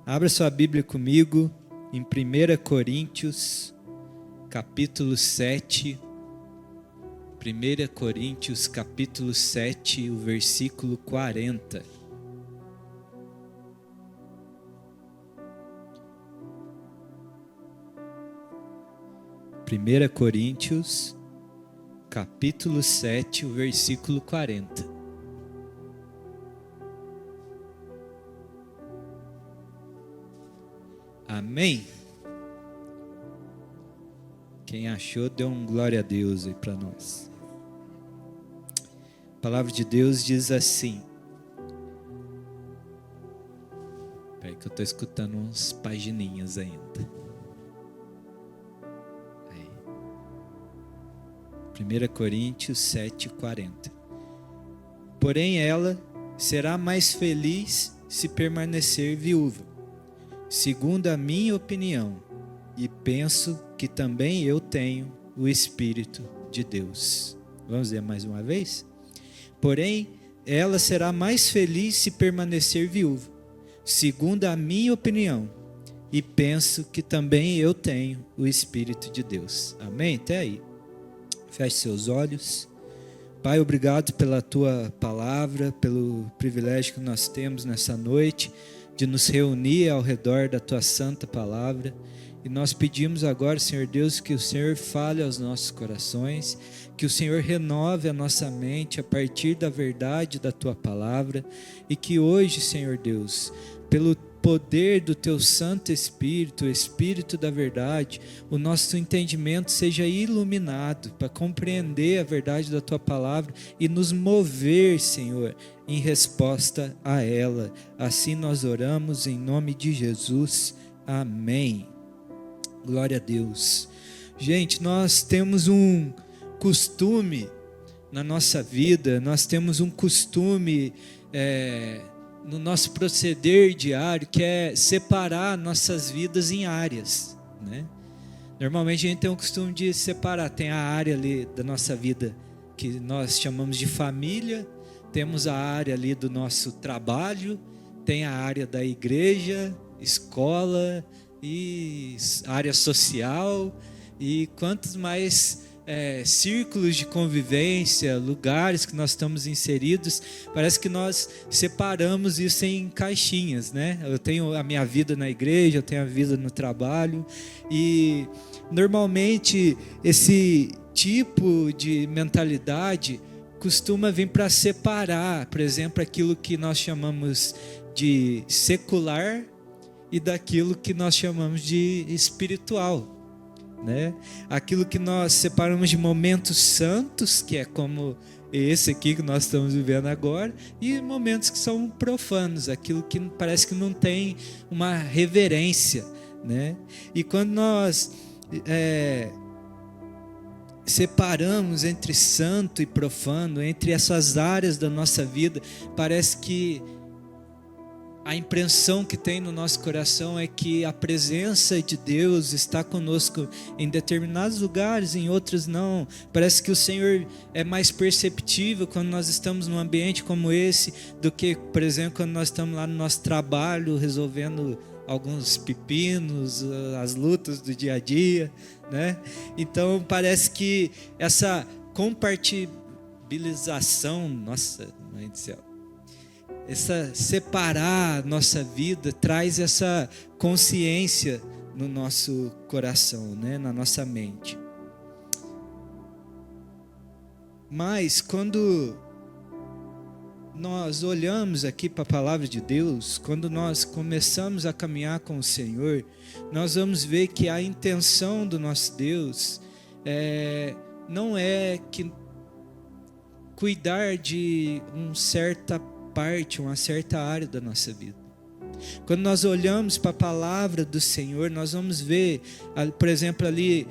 Abra sua Bíblia comigo em 1 Coríntios, capítulo 7. 1 Coríntios, capítulo 7, o versículo 40. Primeira Coríntios, capítulo 7, o versículo 40. Amém? Quem achou, dê um glória a Deus aí para nós. A palavra de Deus diz assim. Espera que eu estou escutando uns pagininhas ainda. Aí. 1 Coríntios 7, 40. Porém ela será mais feliz se permanecer viúva, segundo a minha opinião, e penso que também eu tenho o Espírito de Deus. Vamos ler mais uma vez? Porém, ela será mais feliz se permanecer viúva, segundo a minha opinião, e penso que também eu tenho o Espírito de Deus. Amém? Até aí. Feche seus olhos. Pai, obrigado pela Tua palavra, pelo privilégio que nós temos nessa noite, de nos reunir ao redor da Tua santa palavra. E nós pedimos agora, Senhor Deus, que o Senhor fale aos nossos corações, que o Senhor renove a nossa mente a partir da verdade da Tua palavra, e que hoje, Senhor Deus, pelo poder do Teu Santo Espírito, o Espírito da verdade, o nosso entendimento seja iluminado para compreender a verdade da Tua palavra e nos mover, Senhor, em resposta a ela. Assim nós oramos em nome de Jesus. Amém. Glória a Deus. Gente, nós temos um costume na nossa vida, nós temos um costume no nosso proceder diário, que é separar nossas vidas em áreas, né? Normalmente a gente tem o costume de separar, tem a área ali da nossa vida que nós chamamos de família, temos a área ali do nosso trabalho, tem a área da igreja, escola e área social, e quantos mais círculos de convivência, lugares que nós estamos inseridos, parece que nós separamos isso em caixinhas, né? Eu tenho a minha vida na igreja, eu tenho a vida no trabalho, e normalmente esse tipo de mentalidade costuma vir para separar, por exemplo, aquilo que nós chamamos de secular e daquilo que nós chamamos de espiritual, né? Aquilo que nós separamos de momentos santos, que é como esse aqui que nós estamos vivendo agora, e momentos que são profanos, aquilo que parece que não tem uma reverência, né? E quando nós separamos entre santo e profano, entre essas áreas da nossa vida, parece que a impressão que tem no nosso coração é que a presença de Deus está conosco em determinados lugares, em outros não. Parece que o Senhor é mais perceptível quando nós estamos num ambiente como esse do que, por exemplo, quando nós estamos lá no nosso trabalho resolvendo alguns pepinos, as lutas do dia a dia, né? Então parece que essa compartilhação, nossa mãe do céu, essa separar nossa vida traz essa consciência no nosso coração, né? Na nossa mente. Mas quando nós olhamos aqui para a palavra de Deus, quando nós começamos a caminhar com o Senhor, nós vamos ver que a intenção do nosso Deus não é que cuidar de uma certa parte, uma certa área da nossa vida. Quando nós olhamos para a palavra do Senhor, nós vamos ver, por exemplo, ali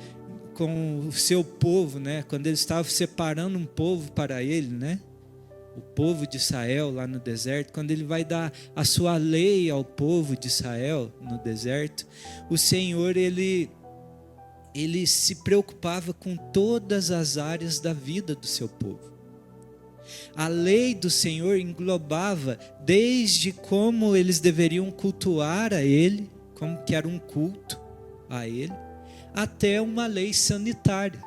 com o seu povo, né? Quando ele estava separando um povo para ele, né? O povo de Israel lá no deserto, quando ele vai dar a sua lei ao povo de Israel no deserto, o Senhor, ele se preocupava com todas as áreas da vida do seu povo. A lei do Senhor englobava desde como eles deveriam cultuar a Ele, como que era um culto a Ele, até uma lei sanitária.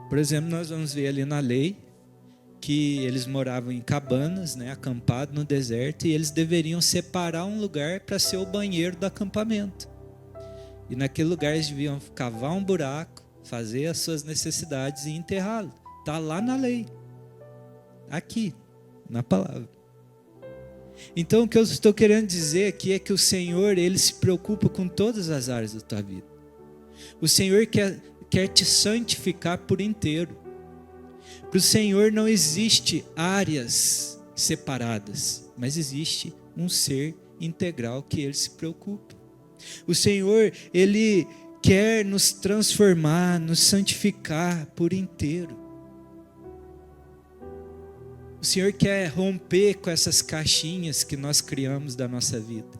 Por exemplo, nós vamos ver ali na lei que eles moravam em cabanas, acampados no deserto, e eles deveriam separar um lugar para ser o banheiro do acampamento. E naquele lugar eles deviam cavar um buraco, fazer as suas necessidades e enterrá-lo. Está lá na lei, aqui, na palavra. Então o que eu estou querendo dizer aqui é que o Senhor, Ele se preocupa com todas as áreas da tua vida. O Senhor quer te santificar por inteiro. Para o Senhor não existe áreas separadas, mas existe um ser integral que Ele se preocupa. O Senhor, Ele quer nos transformar, nos santificar por inteiro. O Senhor quer romper com essas caixinhas que nós criamos da nossa vida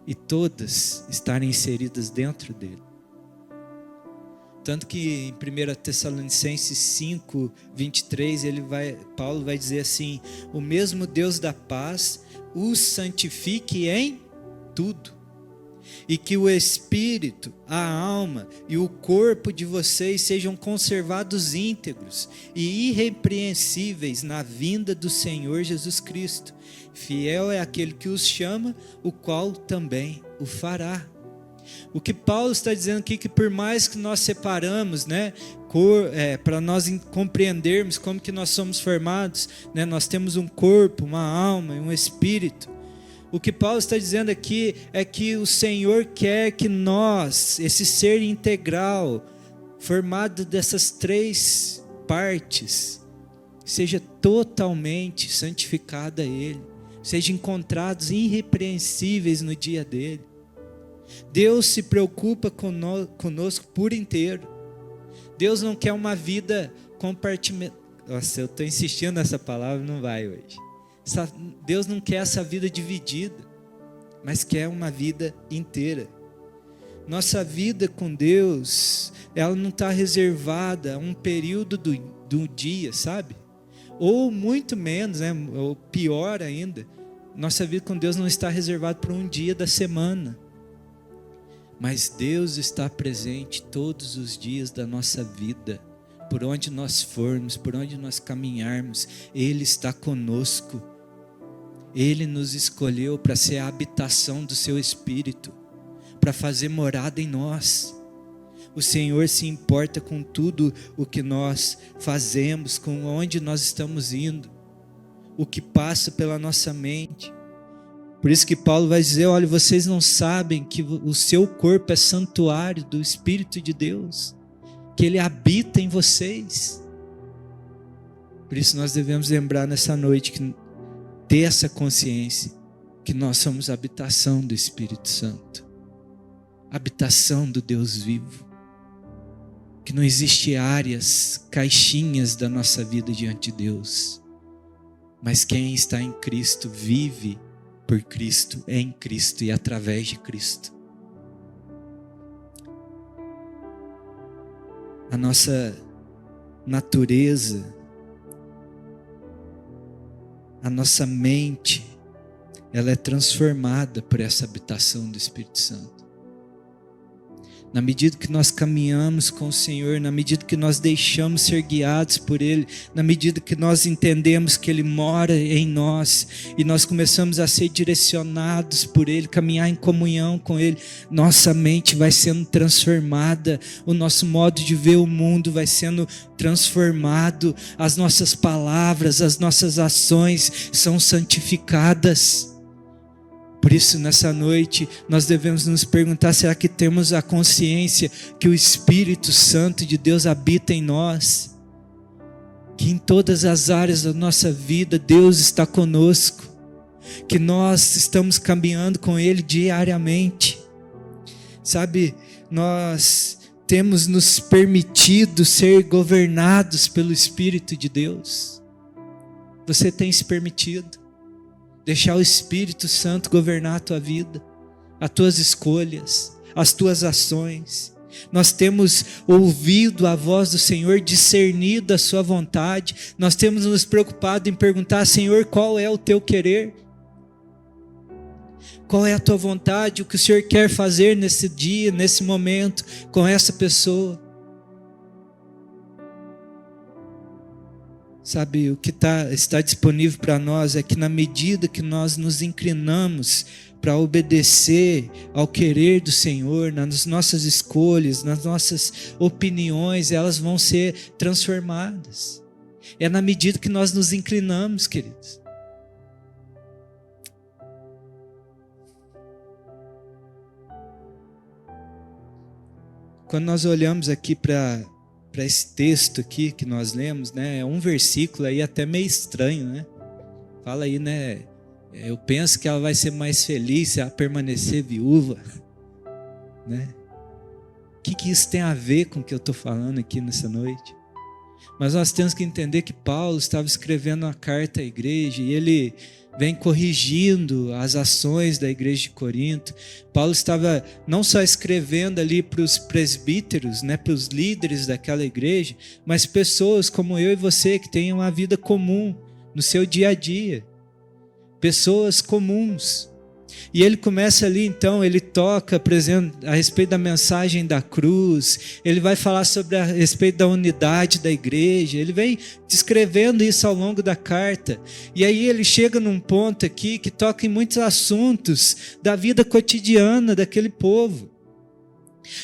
e todas estarem inseridas dentro dele. Tanto que em 1 Tessalonicenses 5, 23, Paulo vai dizer assim: o mesmo Deus da paz os santifique em tudo, e que o espírito, a alma e o corpo de vocês sejam conservados íntegros e irrepreensíveis na vinda do Senhor Jesus Cristo. Fiel é aquele que os chama, o qual também o fará. O que Paulo está dizendo aqui, que por mais que nós separamos, para nós compreendermos como que nós somos formados, nós temos um corpo, uma alma e um espírito. O que Paulo está dizendo aqui é que o Senhor quer que nós, esse ser integral, formado dessas três partes, seja totalmente santificado a Ele, seja encontrados irrepreensíveis no dia dele. Deus se preocupa conosco por inteiro. Deus não quer uma vida compartimentada. Nossa, eu estou insistindo nessa palavra, não vai hoje. Deus não quer essa vida dividida, mas quer uma vida inteira. Nossa vida com Deus, ela não está reservada a um período do dia, sabe? Ou muito menos, ou pior ainda, nossa vida com Deus não está reservada para um dia da semana. Mas Deus está presente todos os dias da nossa vida. Por onde nós formos, por onde nós caminharmos, Ele está conosco. Ele nos escolheu para ser a habitação do seu Espírito, para fazer morada em nós. O Senhor se importa com tudo o que nós fazemos, com onde nós estamos indo, o que passa pela nossa mente. Por isso que Paulo vai dizer: olha, vocês não sabem que o seu corpo é santuário do Espírito de Deus, que Ele habita em vocês. Por isso nós devemos lembrar nessa noite, ter essa consciência, que nós somos a habitação do Espírito Santo, habitação do Deus vivo, que não existe áreas, caixinhas da nossa vida diante de Deus, mas quem está em Cristo vive por Cristo, em Cristo e através de Cristo. A nossa natureza, a nossa mente, ela é transformada por essa habitação do Espírito Santo. Na medida que nós caminhamos com o Senhor, na medida que nós deixamos ser guiados por Ele, na medida que nós entendemos que Ele mora em nós e nós começamos a ser direcionados por Ele, caminhar em comunhão com Ele, nossa mente vai sendo transformada, o nosso modo de ver o mundo vai sendo transformado, as nossas palavras, as nossas ações são santificadas. Por isso, nessa noite, nós devemos nos perguntar: será que temos a consciência que o Espírito Santo de Deus habita em nós? Que em todas as áreas da nossa vida, Deus está conosco, que nós estamos caminhando com Ele diariamente. Sabe, nós temos nos permitido ser governados pelo Espírito de Deus. Você tem se permitido deixar o Espírito Santo governar a tua vida, as tuas escolhas, as tuas ações, Nós temos ouvido a voz do Senhor, discernido a sua vontade. Nós temos nos preocupado em perguntar: Senhor, qual é o teu querer? Qual é a tua vontade? O que o Senhor quer fazer nesse dia, nesse momento, com essa pessoa? Sabe, o que está disponível para nós é que na medida que nós nos inclinamos para obedecer ao querer do Senhor, nas nossas escolhas, nas nossas opiniões, elas vão ser transformadas. É na medida que nós nos inclinamos, queridos. Quando nós olhamos aqui para esse texto aqui que nós lemos, né, é um versículo aí até meio estranho, né? Fala aí, né? Eu penso que ela vai ser mais feliz se ela permanecer viúva, né? O que isso tem a ver com o que eu estou falando aqui nessa noite? Mas nós temos que entender que Paulo estava escrevendo uma carta à igreja e ele vem corrigindo as ações da igreja de Corinto. Paulo estava não só escrevendo ali para os presbíteros, né, para os líderes daquela igreja, mas pessoas como eu e você que têm uma vida comum no seu dia a dia. Pessoas comuns. E ele começa ali, então, ele toca, por exemplo, a respeito da mensagem da cruz, ele vai falar sobre a respeito da unidade da igreja, ele vem descrevendo isso ao longo da carta. E aí ele chega num ponto aqui que toca em muitos assuntos da vida cotidiana daquele povo.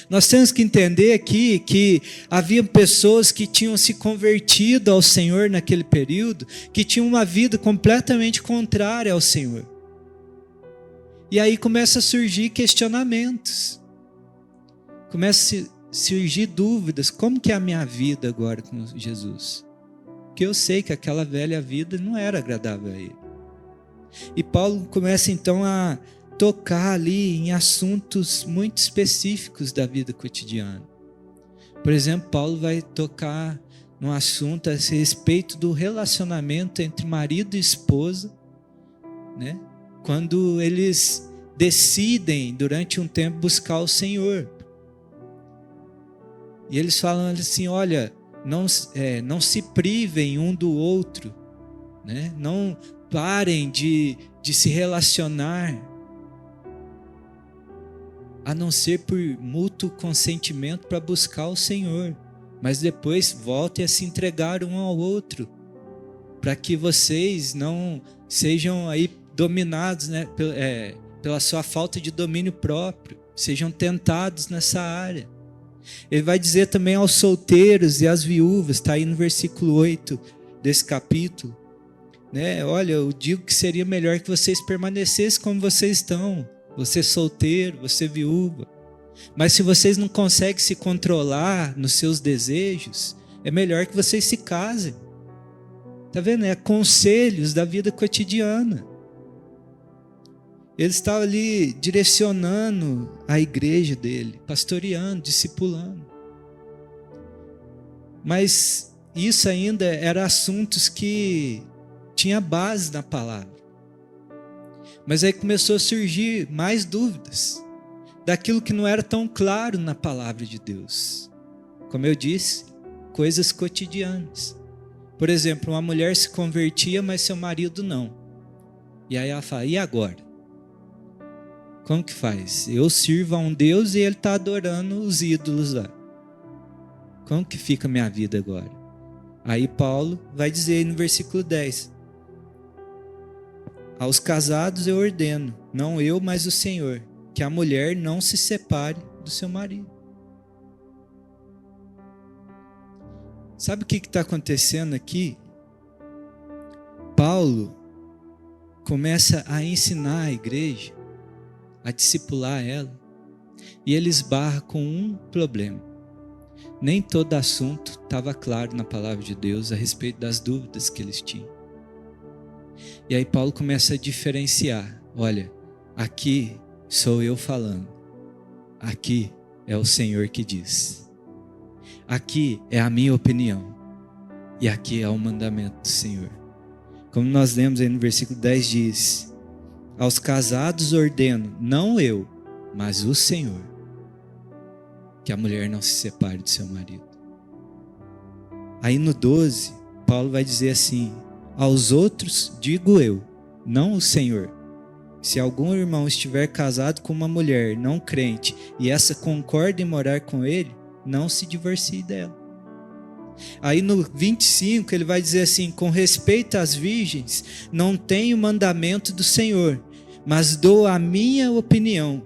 Nós temos que entender aqui que havia pessoas que tinham se convertido ao Senhor naquele período, que tinham uma vida completamente contrária ao Senhor. E aí começa a surgir questionamentos, começa a surgir dúvidas: como que é a minha vida agora com Jesus? Porque eu sei que aquela velha vida não era agradável a ele. E Paulo começa então a tocar ali em assuntos muito específicos da vida cotidiana. Por exemplo, Paulo vai tocar num assunto a respeito do relacionamento entre marido e esposa, né? Quando eles decidem durante um tempo buscar o Senhor. E eles falam assim: olha, não se privem um do outro, né? Não parem de se relacionar, a não ser por mútuo consentimento para buscar o Senhor, mas depois voltem a se entregar um ao outro, para que vocês não sejam aí dominados, né, pela sua falta de domínio próprio, sejam tentados nessa área. Ele vai dizer também aos solteiros e às viúvas, está aí no versículo 8 desse capítulo, né? Olha, eu digo que seria melhor que vocês permanecessem como vocês estão, você solteiro, você viúva. Mas se vocês não conseguem se controlar nos seus desejos, é melhor que vocês se casem. Está vendo? É conselhos da vida cotidiana. Ele estava ali direcionando a igreja dele, pastoreando, discipulando. Mas isso ainda era assuntos que tinha base na palavra. Mas aí começou a surgir mais dúvidas daquilo que não era tão claro na palavra de Deus. Como eu disse, coisas cotidianas. Por exemplo, uma mulher se convertia, mas seu marido não. E aí ela fala: e agora? Como que faz? Eu sirvo a um Deus e ele está adorando os ídolos lá. Como que fica a minha vida agora? Aí Paulo vai dizer no versículo 10: aos casados eu ordeno, não eu, mas o Senhor, que a mulher não se separe do seu marido. Sabe o que está acontecendo aqui? Paulo começa a ensinar a igreja, a discipular ela, e ele esbarra com um problema. Nem todo assunto estava claro na palavra de Deus a respeito das dúvidas que eles tinham. E aí Paulo começa a diferenciar: olha, aqui sou eu falando, aqui é o Senhor que diz, aqui é a minha opinião, e aqui é o mandamento do Senhor. Como nós lemos aí no versículo 10, diz: aos casados ordeno, não eu, mas o Senhor. que a mulher não se separe do seu marido. Aí no 12, Paulo vai dizer assim: aos outros digo eu, não o Senhor. Se algum irmão estiver casado com uma mulher não crente e essa concorda em morar com ele, não se divorcie dela. Aí no 25 ele vai dizer assim: com respeito às virgens, não tenho mandamento do Senhor, mas dou a minha opinião,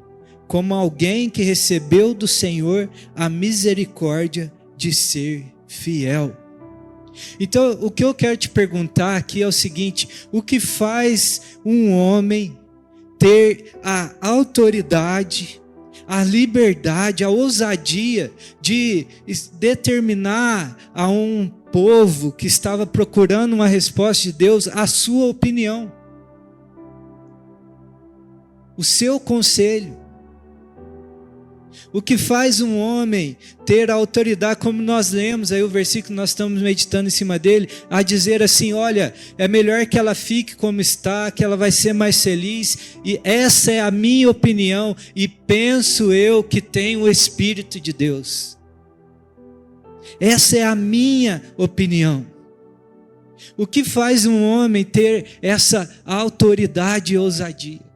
como alguém que recebeu do Senhor a misericórdia de ser fiel. Então o que eu quero te perguntar aqui é o seguinte: o que faz um homem ter a autoridade, a liberdade, a ousadia de determinar a um povo que estava procurando uma resposta de Deus a sua opinião, o seu conselho? O que faz um homem ter a autoridade, como nós lemos aí o versículo que nós estamos meditando em cima dele, a dizer assim: olha, é melhor que ela fique como está, que ela vai ser mais feliz, e essa é a minha opinião, e penso eu que tenho o Espírito de Deus. Essa é a minha opinião. O que faz um homem ter essa autoridade e ousadia?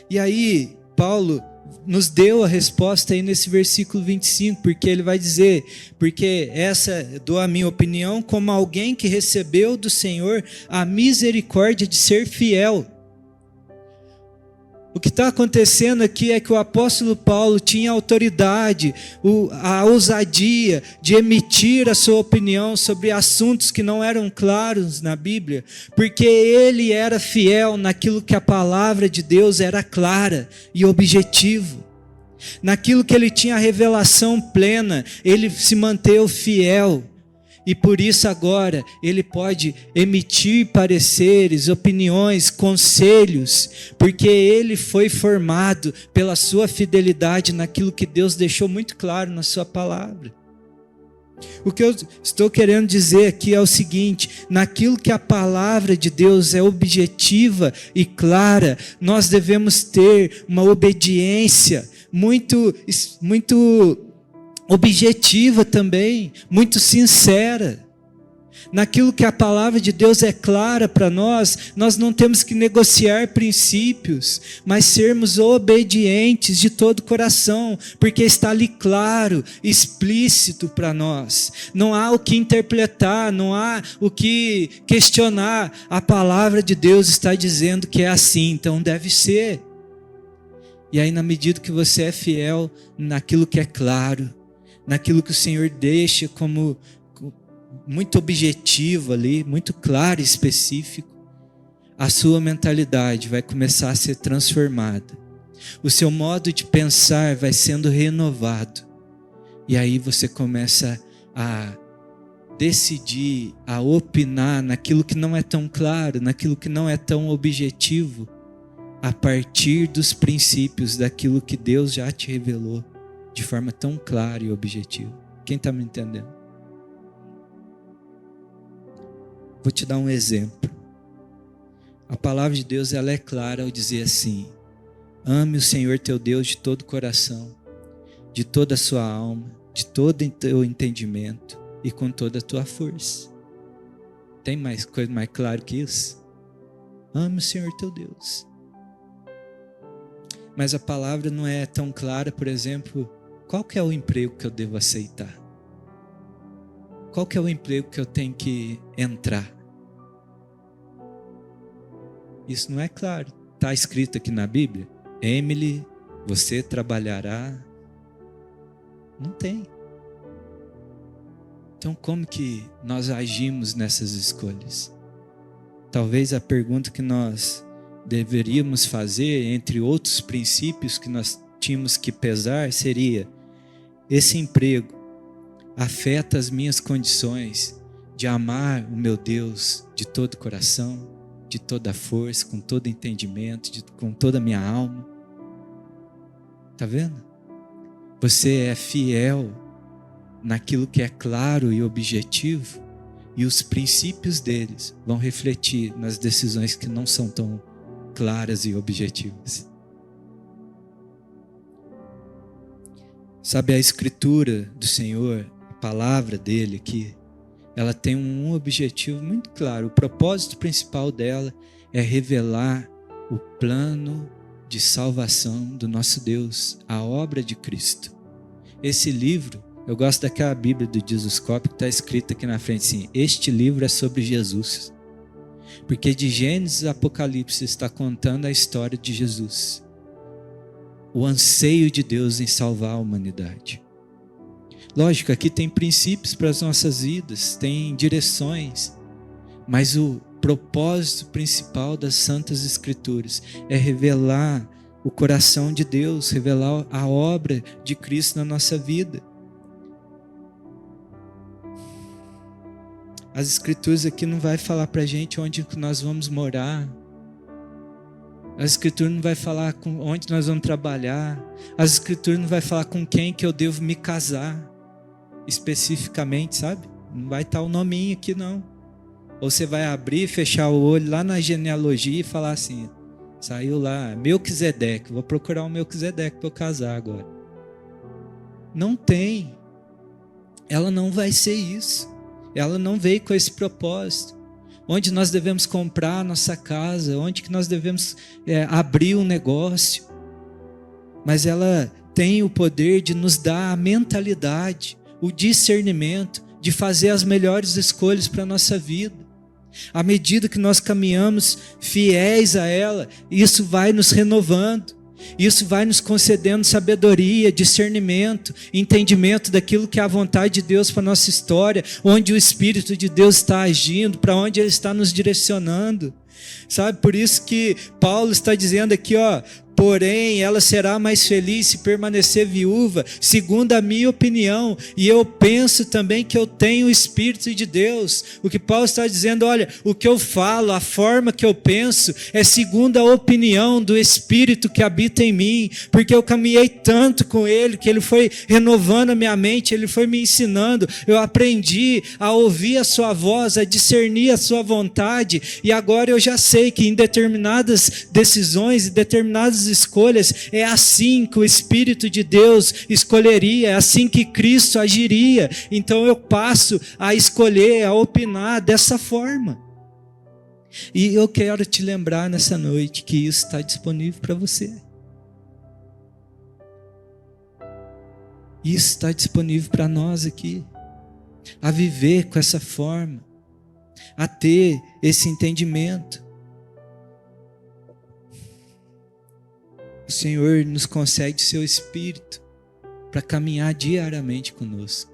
E aí, Paulo nos deu a resposta aí nesse versículo 25, porque ele vai dizer: porque essa dou a minha opinião como alguém que recebeu do Senhor a misericórdia de ser fiel. O que está acontecendo aqui é que o apóstolo Paulo tinha autoridade, a ousadia de emitir a sua opinião sobre assuntos que não eram claros na Bíblia, porque ele era fiel naquilo que a palavra de Deus era clara e objetivo. Naquilo que ele tinha revelação plena, ele se manteve fiel. E por isso agora ele pode emitir pareceres, opiniões, conselhos, porque ele foi formado pela sua fidelidade naquilo que Deus deixou muito claro na sua palavra. O que eu estou querendo dizer aqui é o seguinte: naquilo que a palavra de Deus é objetiva e clara, nós devemos ter uma obediência muito objetiva também, muito sincera. Naquilo que a palavra de Deus é clara para nós, nós não temos que negociar princípios, mas sermos obedientes de todo o coração, porque está ali claro, explícito para nós. Não há o que interpretar, não há o que questionar. A palavra de Deus está dizendo que é assim, então deve ser. E aí, na medida que você é fiel naquilo que é claro, naquilo que o Senhor deixa como muito objetivo ali, muito claro e específico, a sua mentalidade vai começar a ser transformada. O seu modo de pensar vai sendo renovado. E aí você começa a decidir, a opinar naquilo que não é tão claro, naquilo que não é tão objetivo, a partir dos princípios daquilo que Deus já te revelou de forma tão clara e objetiva. Quem está me entendendo? Vou te dar um exemplo. A palavra de Deus, ela é clara ao dizer assim: ame o Senhor teu Deus de todo o coração, de toda a sua alma, de todo o teu entendimento e com toda a tua força. Tem mais coisa mais clara que isso? Ame o Senhor teu Deus. Mas a palavra não é tão clara, por exemplo, qual que é o emprego que eu devo aceitar? Qual que é o emprego que eu tenho que entrar? Isso não é claro. Está escrito aqui na Bíblia: Emily, você trabalhará. Não tem. Então como que nós agimos nessas escolhas? Talvez a pergunta que nós deveríamos fazer, entre outros princípios que nós tínhamos que pesar, seria: esse emprego afeta as minhas condições de amar o meu Deus de todo o coração, de toda a força, com todo entendimento, com toda a minha alma? Está vendo? Você é fiel naquilo que é claro e objetivo, e os princípios deles vão refletir nas decisões que não são tão claras e objetivas. Sabe, a escritura do Senhor, a palavra dele aqui, ela tem um objetivo muito claro. O propósito principal dela é revelar o plano de salvação do nosso Deus, a obra de Cristo. Esse livro, eu gosto daquela Bíblia do Jesuscópio que está escrito aqui na frente assim: este livro é sobre Jesus. Porque de Gênesis a Apocalipse está contando a história de Jesus. O anseio de Deus em salvar a humanidade. Lógico, aqui tem princípios para as nossas vidas, tem direções, mas o propósito principal das Santas Escrituras é revelar o coração de Deus, revelar a obra de Cristo na nossa vida. As Escrituras aqui não vai falar para a gente onde nós vamos morar. As Escrituras não vai falar onde nós vamos trabalhar. As Escrituras não vai falar com quem que eu devo me casar, especificamente, sabe? Não vai estar o nominho aqui, não. Ou você vai abrir, fechar o olho lá na genealogia e falar assim: saiu lá, Melquisedeque, vou procurar um Melquisedeque para eu casar agora. Não tem. Ela não vai ser isso. Ela não veio com esse propósito. Onde nós devemos comprar a nossa casa, onde que nós devemos abrir um negócio. Mas ela tem o poder de nos dar a mentalidade, o discernimento, de fazer as melhores escolhas para a nossa vida. À medida que nós caminhamos fiéis a ela, isso vai nos renovando. Isso vai nos concedendo sabedoria, discernimento, entendimento daquilo que é a vontade de Deus para a nossa história, onde o Espírito de Deus está agindo, para onde Ele está nos direcionando. Sabe, por isso que Paulo está dizendo aqui, porém ela será mais feliz se permanecer viúva, segundo a minha opinião, e eu penso também que eu tenho o Espírito de Deus. O que Paulo está dizendo, olha, o que eu falo, a forma que eu penso, é segundo a opinião do Espírito que habita em mim, porque eu caminhei tanto com Ele, que Ele foi renovando a minha mente, Ele foi me ensinando, eu aprendi a ouvir a sua voz, a discernir a sua vontade, e agora eu já sei que em determinadas decisões e determinadas escolhas, é assim que o Espírito de Deus escolheria, é assim que Cristo agiria. Então eu passo a escolher, a opinar dessa forma. E eu quero te lembrar nessa noite que isso está disponível para você. Isso está disponível para nós aqui, a viver com essa forma, a ter esse entendimento. O Senhor nos concede seu Espírito para caminhar diariamente conosco,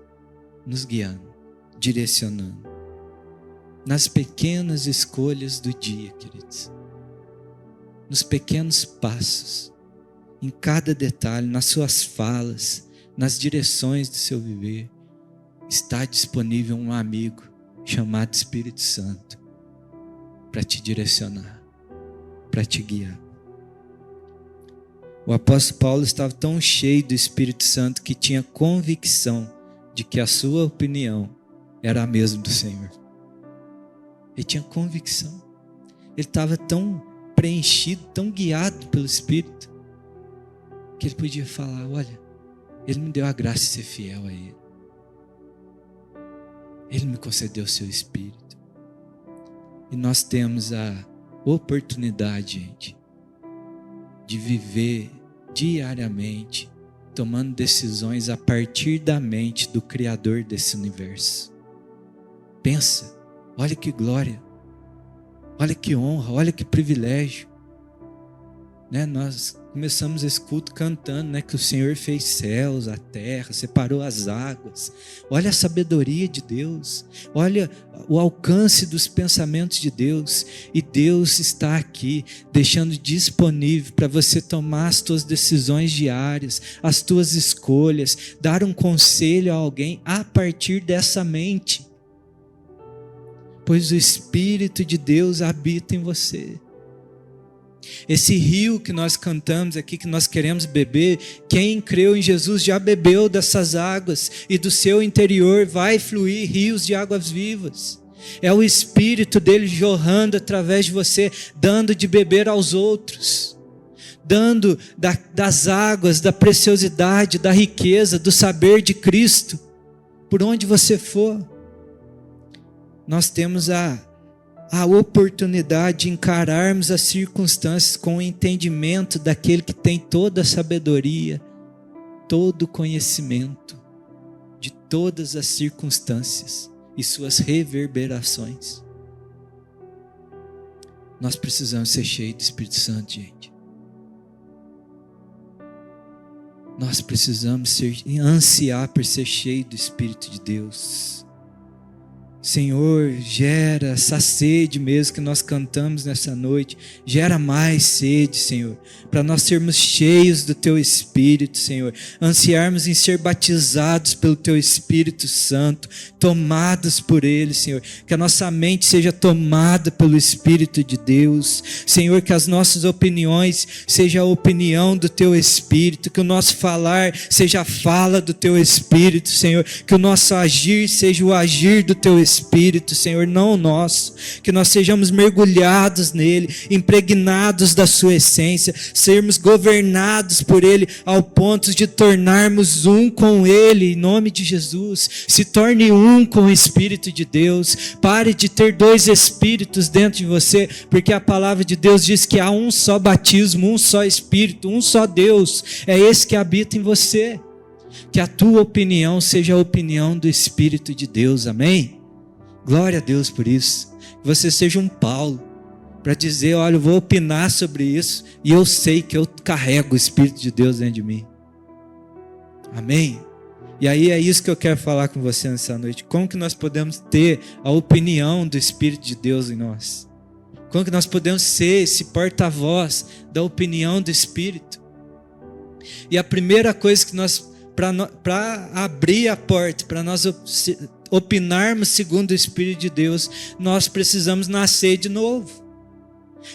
nos guiando, direcionando, nas pequenas escolhas do dia, queridos, nos pequenos passos, em cada detalhe, nas suas falas, nas direções do seu viver. Está disponível um amigo chamado Espírito Santo para te direcionar, para te guiar. O apóstolo Paulo estava tão cheio do Espírito Santo que tinha convicção de que a sua opinião era a mesma do Senhor. Ele tinha convicção. Ele estava tão preenchido, tão guiado pelo Espírito, que ele podia falar: olha, Ele me deu a graça de ser fiel a Ele. Ele me concedeu o seu Espírito. E nós temos a oportunidade, gente, de viver diariamente, tomando decisões a partir da mente do Criador desse universo. Pensa, olha que glória, olha que honra, olha que privilégio. Nós começamos esse culto cantando, que o Senhor fez céus, a terra, separou as águas. Olha a sabedoria de Deus, olha o alcance dos pensamentos de Deus. E Deus está aqui, deixando disponível para você tomar as tuas decisões diárias, as tuas escolhas, dar um conselho a alguém a partir dessa mente. Pois o Espírito de Deus habita em você. Esse rio que nós cantamos aqui, que nós queremos beber, quem creu em Jesus já bebeu dessas águas, e do seu interior vai fluir rios de águas vivas. É o Espírito dele jorrando através de você, dando de beber aos outros. dando das águas, da preciosidade, da riqueza, do saber de Cristo, por onde você for. Nós temos a oportunidade de encararmos as circunstâncias com o entendimento daquele que tem toda a sabedoria, todo o conhecimento de todas as circunstâncias e suas reverberações. Nós precisamos ser cheios do Espírito Santo, gente. Nós precisamos ansiar por ser cheios do Espírito de Deus. Senhor, gera essa sede mesmo que nós cantamos nessa noite, gera mais sede, Senhor, para nós sermos cheios do Teu Espírito, Senhor, ansiarmos em ser batizados pelo Teu Espírito Santo, tomados por Ele, Senhor, que a nossa mente seja tomada pelo Espírito de Deus, Senhor, que as nossas opiniões seja a opinião do Teu Espírito, que o nosso falar seja a fala do Teu Espírito, Senhor, que o nosso agir seja o agir do Teu Espírito, Senhor, não o nosso, que nós sejamos mergulhados nele, impregnados da sua essência, sermos governados por ele ao ponto de tornarmos um com ele, em nome de Jesus. Se torne um com o Espírito de Deus, pare de ter dois espíritos dentro de você, porque a palavra de Deus diz que há um só batismo, um só Espírito, um só Deus, é esse que habita em você. Que a tua opinião seja a opinião do Espírito de Deus, amém? Glória a Deus por isso. Que você seja um Paulo para dizer, olha, eu vou opinar sobre isso e eu sei que eu carrego o Espírito de Deus dentro de mim. Amém? E aí é isso que eu quero falar com você nessa noite. Como que nós podemos ter a opinião do Espírito de Deus em nós? Como que nós podemos ser esse porta-voz da opinião do Espírito? E a primeira coisa que nós, para abrir a porta, para nós opinarmos segundo o Espírito de Deus, nós precisamos nascer de novo.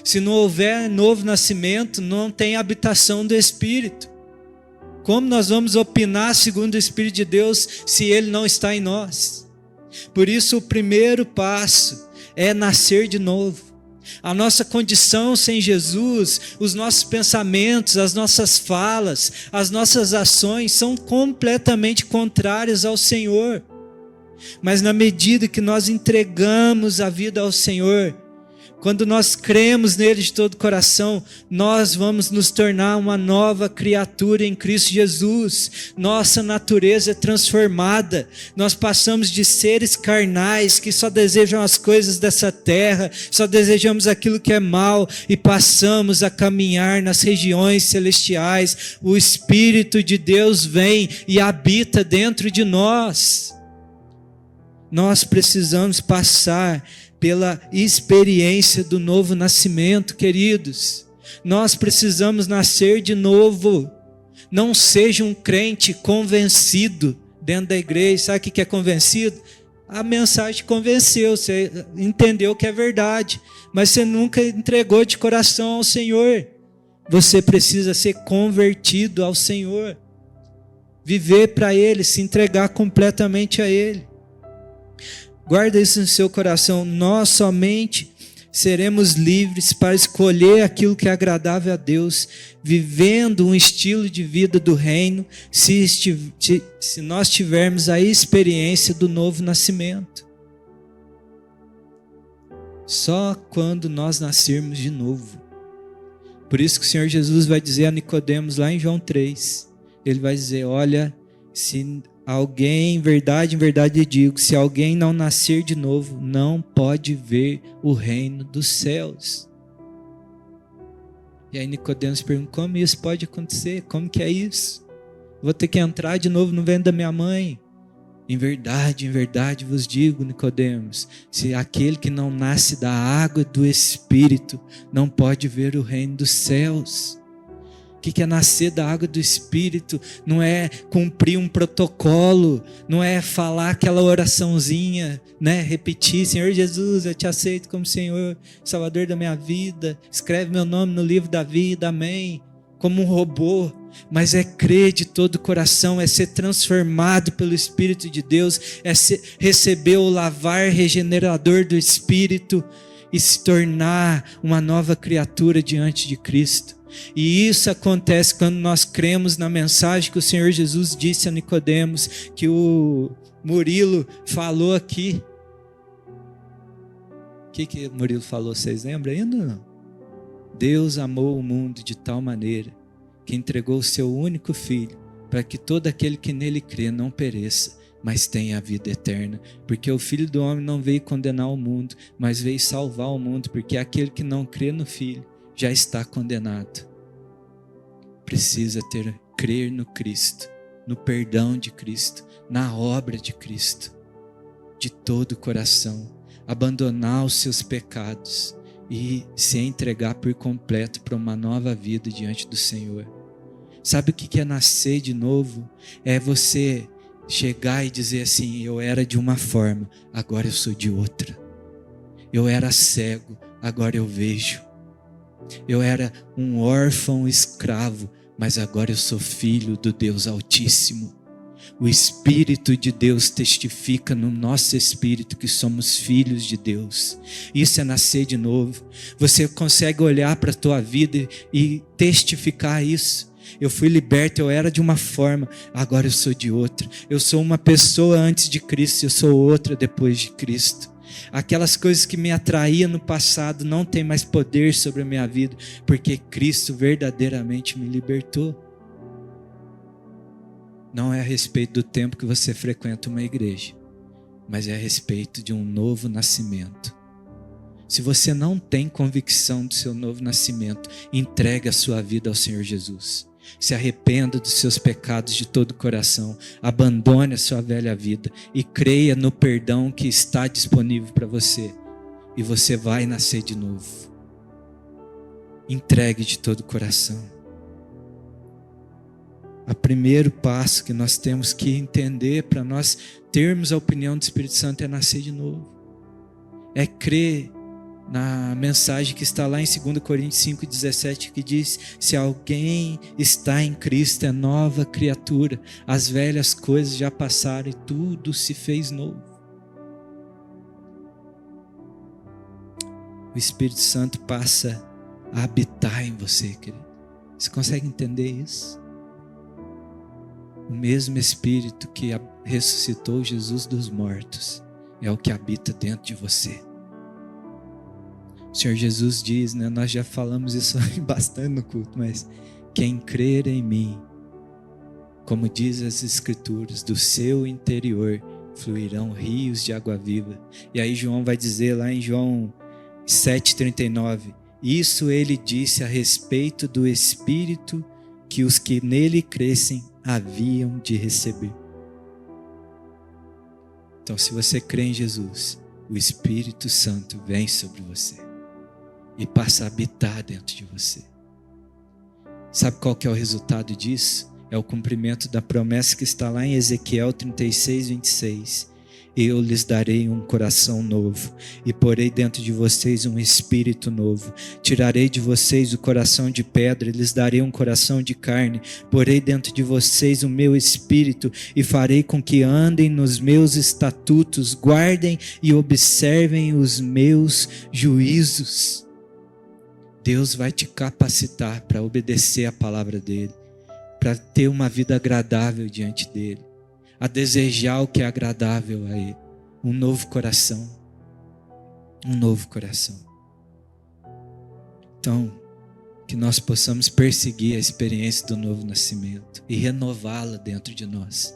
Se não houver novo nascimento, não tem habitação do Espírito. Como nós vamos opinar segundo o Espírito de Deus se Ele não está em nós? Por isso o primeiro passo é nascer de novo. A nossa condição sem Jesus, os nossos pensamentos, as nossas falas, as nossas ações são completamente contrárias ao Senhor. Mas na medida que nós entregamos a vida ao Senhor, quando nós cremos nele de todo o coração, nós vamos nos tornar uma nova criatura em Cristo Jesus. Nossa natureza é transformada. Nós passamos de seres carnais que só desejam as coisas dessa terra, só desejamos aquilo que é mal, e passamos a caminhar nas regiões celestiais. O Espírito de Deus vem e habita dentro de nós. Nós precisamos passar pela experiência do novo nascimento, queridos. Nós precisamos nascer de novo. Não seja um crente convencido dentro da igreja. Sabe o que é convencido? A mensagem convenceu, você entendeu que é verdade, mas você nunca entregou de coração ao Senhor. Você precisa ser convertido ao Senhor, viver para Ele, se entregar completamente a Ele. Guarda isso no seu coração. Nós somente seremos livres para escolher aquilo que é agradável a Deus, vivendo um estilo de vida do reino, se nós tivermos a experiência do novo nascimento. Só quando nós nascermos de novo. Por isso que o Senhor Jesus vai dizer a Nicodemos lá em João 3, ele vai dizer, olha, se alguém, em verdade eu digo, se alguém não nascer de novo, não pode ver o reino dos céus. E aí Nicodemos pergunta, como isso pode acontecer? Como que é isso? Vou ter que entrar de novo no ventre da minha mãe? Em verdade vos digo, Nicodemos, se aquele que não nasce da água e do Espírito, não pode ver o reino dos céus. O que é nascer da água do Espírito? Não é cumprir um protocolo, não é falar aquela oraçãozinha, né? Repetir, Senhor Jesus, eu te aceito como Senhor, Salvador da minha vida, escreve meu nome no livro da vida, amém. Como um robô, mas é crer de todo o coração, é ser transformado pelo Espírito de Deus, é receber o lavar regenerador do Espírito, e se tornar uma nova criatura diante de Cristo. E isso acontece quando nós cremos na mensagem que o Senhor Jesus disse a Nicodemos, que o Murilo falou aqui. O que o Murilo falou? Vocês lembram ainda? Não. Deus amou o mundo de tal maneira que entregou o seu único Filho, para que todo aquele que nele crê não pereça, mas tenha a vida eterna. Porque o Filho do Homem não veio condenar o mundo, mas veio salvar o mundo, porque aquele que não crê no Filho já está condenado. Precisa crer no Cristo, no perdão de Cristo, na obra de Cristo, de todo o coração, abandonar os seus pecados e se entregar por completo para uma nova vida diante do Senhor. Sabe o que é nascer de novo? É você chegar e dizer assim: eu era de uma forma, agora eu sou de outra. Eu era cego, agora eu vejo. Eu era um órfão escravo, mas agora eu sou filho do Deus Altíssimo. O Espírito de Deus testifica no nosso espírito que somos filhos de Deus. Isso é nascer de novo. Você consegue olhar para a tua vida e testificar isso. Eu fui liberto, eu era de uma forma, agora eu sou de outra. Eu sou uma pessoa antes de Cristo, eu sou outra depois de Cristo. Aquelas coisas que me atraíam no passado não tem mais poder sobre a minha vida, porque Cristo verdadeiramente me libertou. Não é a respeito do tempo que você frequenta uma igreja, mas é a respeito de um novo nascimento. Se você não tem convicção do seu novo nascimento, entregue a sua vida ao Senhor Jesus. Se arrependa dos seus pecados de todo o coração, abandone a sua velha vida e creia no perdão que está disponível para você, e você vai nascer de novo. Entregue de todo o coração. O primeiro passo que nós temos que entender para nós termos a opinião do Espírito Santo é nascer de novo. É crer na mensagem que está lá em 2 Coríntios 5,17, que diz: se alguém está em Cristo é nova criatura, as velhas coisas já passaram e tudo se fez novo. O Espírito Santo passa a habitar em você, querido. Você consegue entender isso? O mesmo Espírito que ressuscitou Jesus dos mortos é o que habita dentro de você. O Senhor Jesus diz, né, nós já falamos isso bastante no culto, mas quem crer em mim, como diz as Escrituras, do seu interior fluirão rios de água viva. E aí João vai dizer lá em João 7,39, isso ele disse a respeito do Espírito que os que nele crescem haviam de receber. Então, se você crê em Jesus, o Espírito Santo vem sobre você e passa a habitar dentro de você. Sabe qual que é o resultado disso? É o cumprimento da promessa que está lá em Ezequiel 36:26. Eu lhes darei um coração novo e porei dentro de vocês um espírito novo. Tirarei de vocês o coração de pedra e lhes darei um coração de carne. Porei dentro de vocês o meu espírito e farei com que andem nos meus estatutos, guardem e observem os meus juízos. Deus vai te capacitar para obedecer a palavra dele, para ter uma vida agradável diante dele, a desejar o que é agradável a ele. Um novo coração. Um novo coração. Então, que nós possamos perseguir a experiência do novo nascimento e renová-la dentro de nós.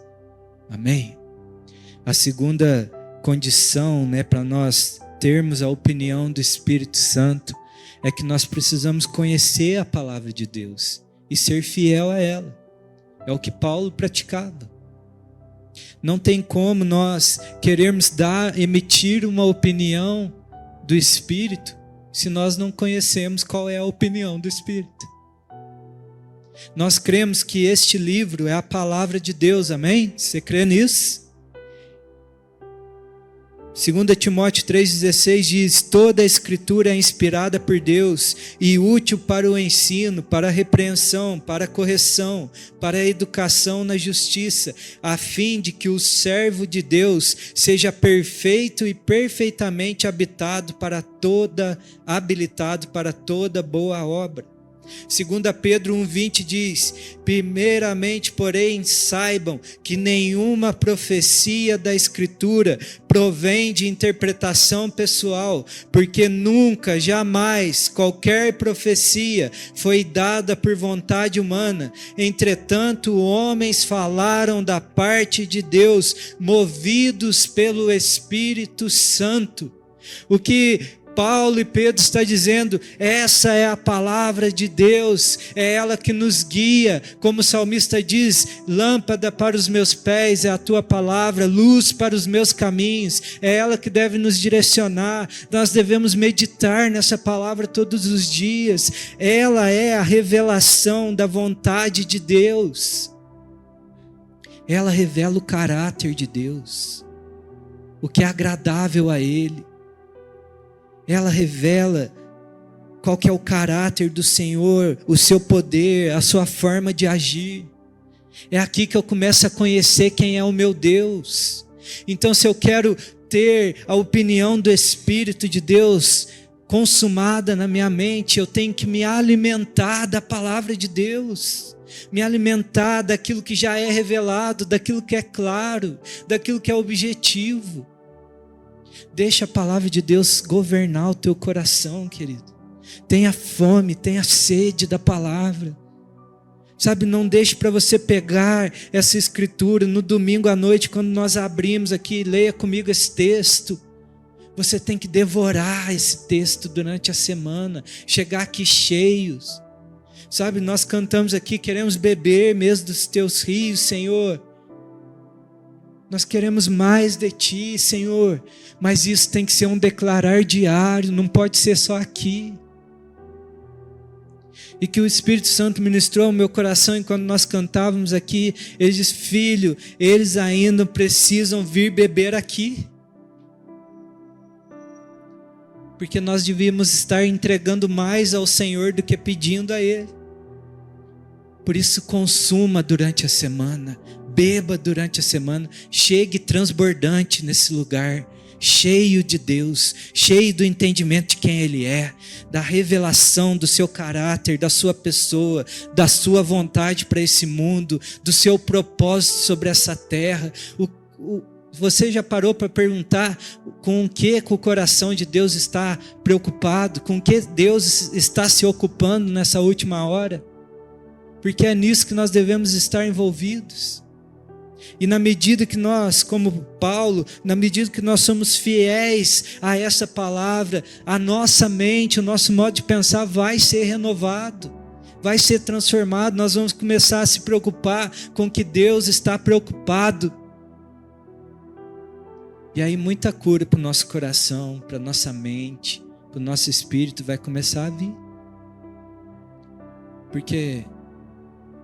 Amém? A segunda condição, né, para nós termos a opinião do Espírito Santo é que nós precisamos conhecer a palavra de Deus e ser fiel a ela. É o que Paulo praticava. Não tem como nós querermos emitir uma opinião do Espírito se nós não conhecemos qual é a opinião do Espírito. Nós cremos que este livro é a palavra de Deus, amém? Você crê nisso? 2 Timóteo 3,16 diz: toda a escritura é inspirada por Deus e útil para o ensino, para a repreensão, para a correção, para a educação na justiça, a fim de que o servo de Deus seja perfeito e perfeitamente habilitado para toda boa obra. 2 Pedro 1,20 diz: primeiramente, porém, saibam que nenhuma profecia da Escritura provém de interpretação pessoal, porque nunca, jamais, qualquer profecia foi dada por vontade humana. Entretanto, homens falaram da parte de Deus, movidos pelo Espírito Santo. O que Paulo e Pedro está dizendo, essa é a palavra de Deus, é ela que nos guia, como o salmista diz: lâmpada para os meus pés é a tua palavra, luz para os meus caminhos, é ela que deve nos direcionar. Nós devemos meditar nessa palavra todos os dias, ela é a revelação da vontade de Deus, ela revela o caráter de Deus, o que é agradável a Ele. Ela revela qual que é o caráter do Senhor, o seu poder, a sua forma de agir. É aqui que eu começo a conhecer quem é o meu Deus. Então, se eu quero ter a opinião do Espírito de Deus consumada na minha mente, eu tenho que me alimentar da palavra de Deus, me alimentar daquilo que já é revelado, daquilo que é claro, daquilo que é objetivo. Deixa a palavra de Deus governar o teu coração, querido. Tenha fome, tenha sede da palavra. Sabe, não deixe para você pegar essa escritura no domingo à noite, quando nós abrimos aqui, leia comigo esse texto. Você tem que devorar esse texto durante a semana, chegar aqui cheios. Sabe, nós cantamos aqui, queremos beber mesmo dos teus rios, Senhor. Nós queremos mais de Ti, Senhor, mas isso tem que ser um declarar diário, não pode ser só aqui. E que o Espírito Santo ministrou ao meu coração enquanto nós cantávamos aqui. Ele disse: filho, eles ainda precisam vir beber aqui, porque nós devíamos estar entregando mais ao Senhor do que pedindo a Ele. Por isso, consuma durante a semana, beba durante a semana, chegue transbordante nesse lugar, cheio de Deus, cheio do entendimento de quem Ele é, da revelação do seu caráter, da sua pessoa, da sua vontade para esse mundo, do seu propósito sobre essa terra. Você já parou para perguntar com o que o coração de Deus está preocupado, com o que Deus está se ocupando nessa última hora? Porque é nisso que nós devemos estar envolvidos. E na medida que nós, como Paulo, na medida que nós somos fiéis a essa palavra, a nossa mente, o nosso modo de pensar vai ser renovado, vai ser transformado. Nós vamos começar a se preocupar com o que Deus está preocupado. E aí muita cura para o nosso coração, para a nossa mente, para o nosso espírito vai começar a vir. Porque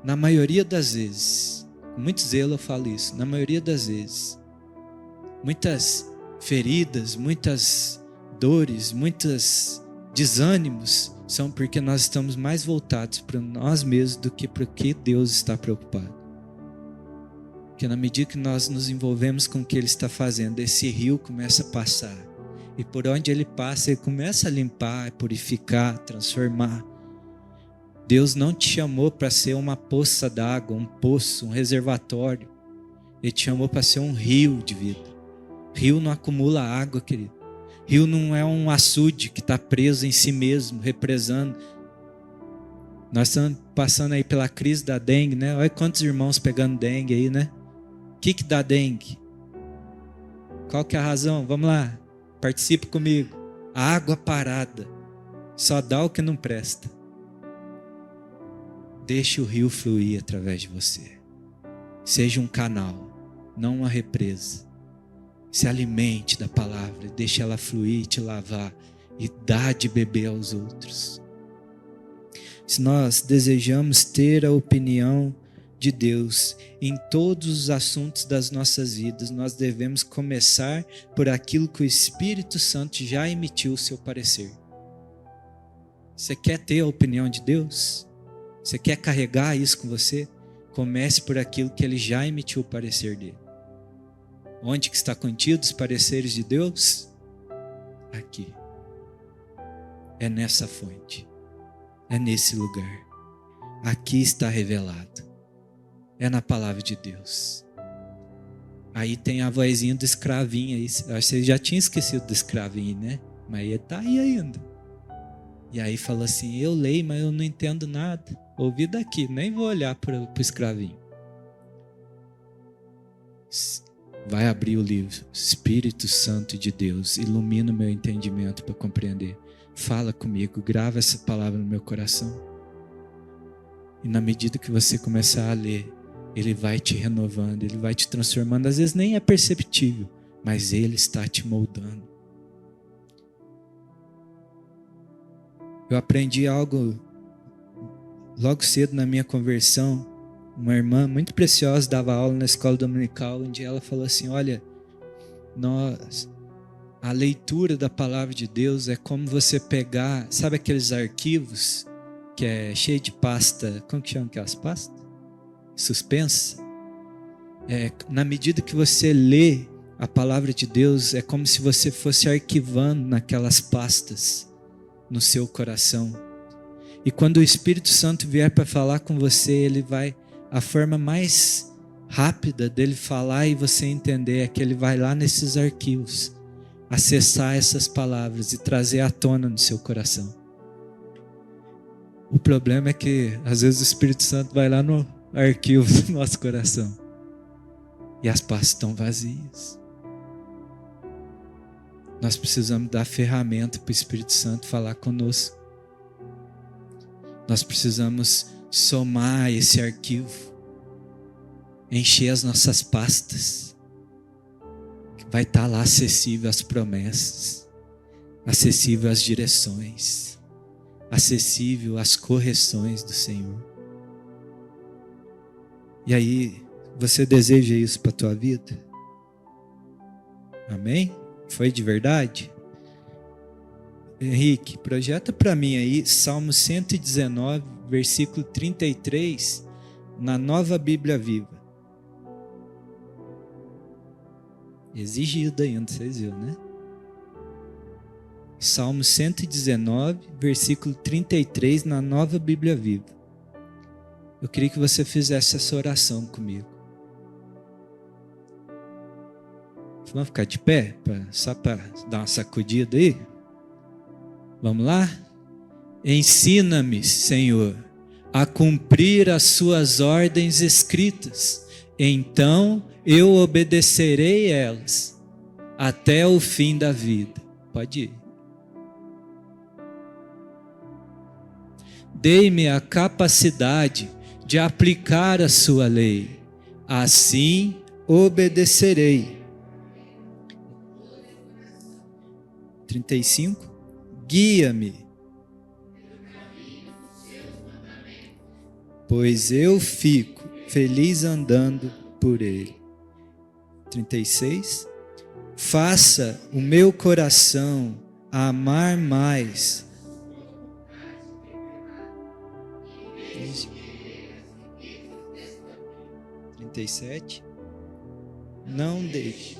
na maioria das vezes, com muito zelo eu falo isso, na maioria das vezes, muitas feridas, muitas dores, muitos desânimos são porque nós estamos mais voltados para nós mesmos do que para o que Deus está preocupado. Porque na medida que nós nos envolvemos com o que Ele está fazendo, esse rio começa a passar, e por onde ele passa, Ele começa a limpar, purificar, transformar. Deus não te chamou para ser uma poça d'água, um poço, um reservatório. Ele te chamou para ser um rio de vida. Rio não acumula água, querido. Rio não é um açude que está preso em si mesmo, represando. Nós estamos passando aí pela crise da dengue, né? Olha quantos irmãos pegando dengue aí, né? O que dá dengue? Qual que é a razão? Vamos lá, participe comigo. A água parada só dá o que não presta. Deixe o rio fluir através de você. Seja um canal, não uma represa. Se alimente da palavra, deixe ela fluir, te lavar e dá de beber aos outros. Se nós desejamos ter a opinião de Deus em todos os assuntos das nossas vidas, nós devemos começar por aquilo que o Espírito Santo já emitiu o seu parecer. Você quer ter a opinião de Deus? Você quer carregar isso com você? Comece por aquilo que ele já emitiu o parecer dele. Onde que está contido os pareceres de Deus? Aqui. É nessa fonte. É nesse lugar. Aqui está revelado. É na palavra de Deus. Aí tem a vozinha do escravinho aí. Acho que você já tinha esquecido do escravinho, né? Mas ele está aí ainda. E aí fala assim, eu leio, mas eu não entendo nada. Ouvi daqui, nem vou olhar para o escravinho. Vai abrir o livro. Espírito Santo de Deus, ilumina o meu entendimento para compreender. Fala comigo, grava essa palavra no meu coração. E na medida que você começar a ler, ele vai te renovando, ele vai te transformando. Às vezes nem é perceptível, mas ele está te moldando. Eu aprendi algo logo cedo na minha conversão. Uma irmã muito preciosa dava aula na escola dominical, onde ela falou assim, olha, a leitura da palavra de Deus é como você pegar, sabe aqueles arquivos que é cheio de pasta, como que chama aquelas pastas? Suspensa. Na medida que você lê a palavra de Deus, é como se você fosse arquivando naquelas pastas no seu coração. E quando o Espírito Santo vier para falar com você, ele vai, a forma mais rápida dele falar e você entender é que ele vai lá nesses arquivos, acessar essas palavras e trazer à tona no seu coração. O problema é que às vezes o Espírito Santo vai lá no arquivo do nosso coração e as pastas estão vazias. Nós precisamos dar ferramenta para o Espírito Santo falar conosco. Nós precisamos somar esse arquivo, encher as nossas pastas, que vai estar lá acessível às promessas, acessível às direções, acessível às correções do Senhor. E aí, você deseja isso para a tua vida? Amém? Foi de verdade? Henrique, projeta para mim aí Salmo 119, versículo 33, na Nova Bíblia Viva. Exigido ainda, vocês viram, né? Salmo 119, versículo 33, na Nova Bíblia Viva. Eu queria que você fizesse essa oração comigo. Vamos ficar de pé, só para dar uma sacudida aí? Vamos lá? Ensina-me, Senhor, a cumprir as suas ordens escritas, então eu obedecerei elas até o fim da vida. Pode ir. Dei-me a capacidade de aplicar a sua lei, assim obedecerei. 35. Guia-me, pois eu fico feliz andando por ele. 36. Faça o meu coração amar mais. 37. Não deixe.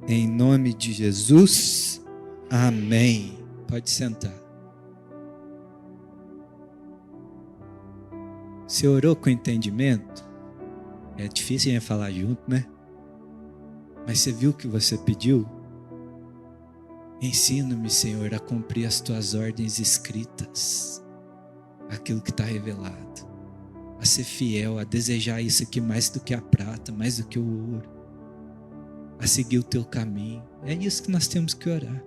Em nome de Jesus, amém. Pode sentar. Você orou com entendimento? É difícil a gente falar junto, né? Mas você viu o que você pediu? Ensina-me, Senhor, a cumprir as tuas ordens escritas, aquilo que está revelado, a ser fiel, a desejar isso aqui mais do que a prata, mais do que o ouro, a seguir o teu caminho. É isso que nós temos que orar.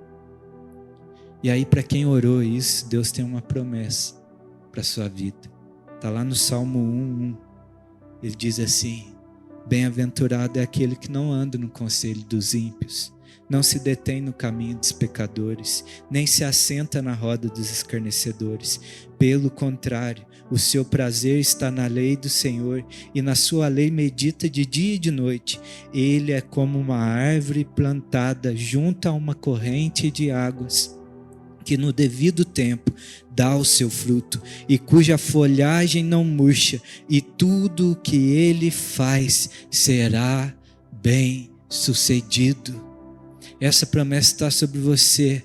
E aí, para quem orou isso, Deus tem uma promessa para a sua vida. Está lá no Salmo 1:1. Ele diz assim: bem-aventurado é aquele que não anda no conselho dos ímpios, não se detém no caminho dos pecadores, nem se assenta na roda dos escarnecedores. Pelo contrário, o seu prazer está na lei do Senhor, e na sua lei medita de dia e de noite. Ele é como uma árvore plantada junto a uma corrente de águas, que no devido tempo dá o seu fruto, e cuja folhagem não murcha, e tudo o que ele faz será bem sucedido. Essa promessa está sobre você.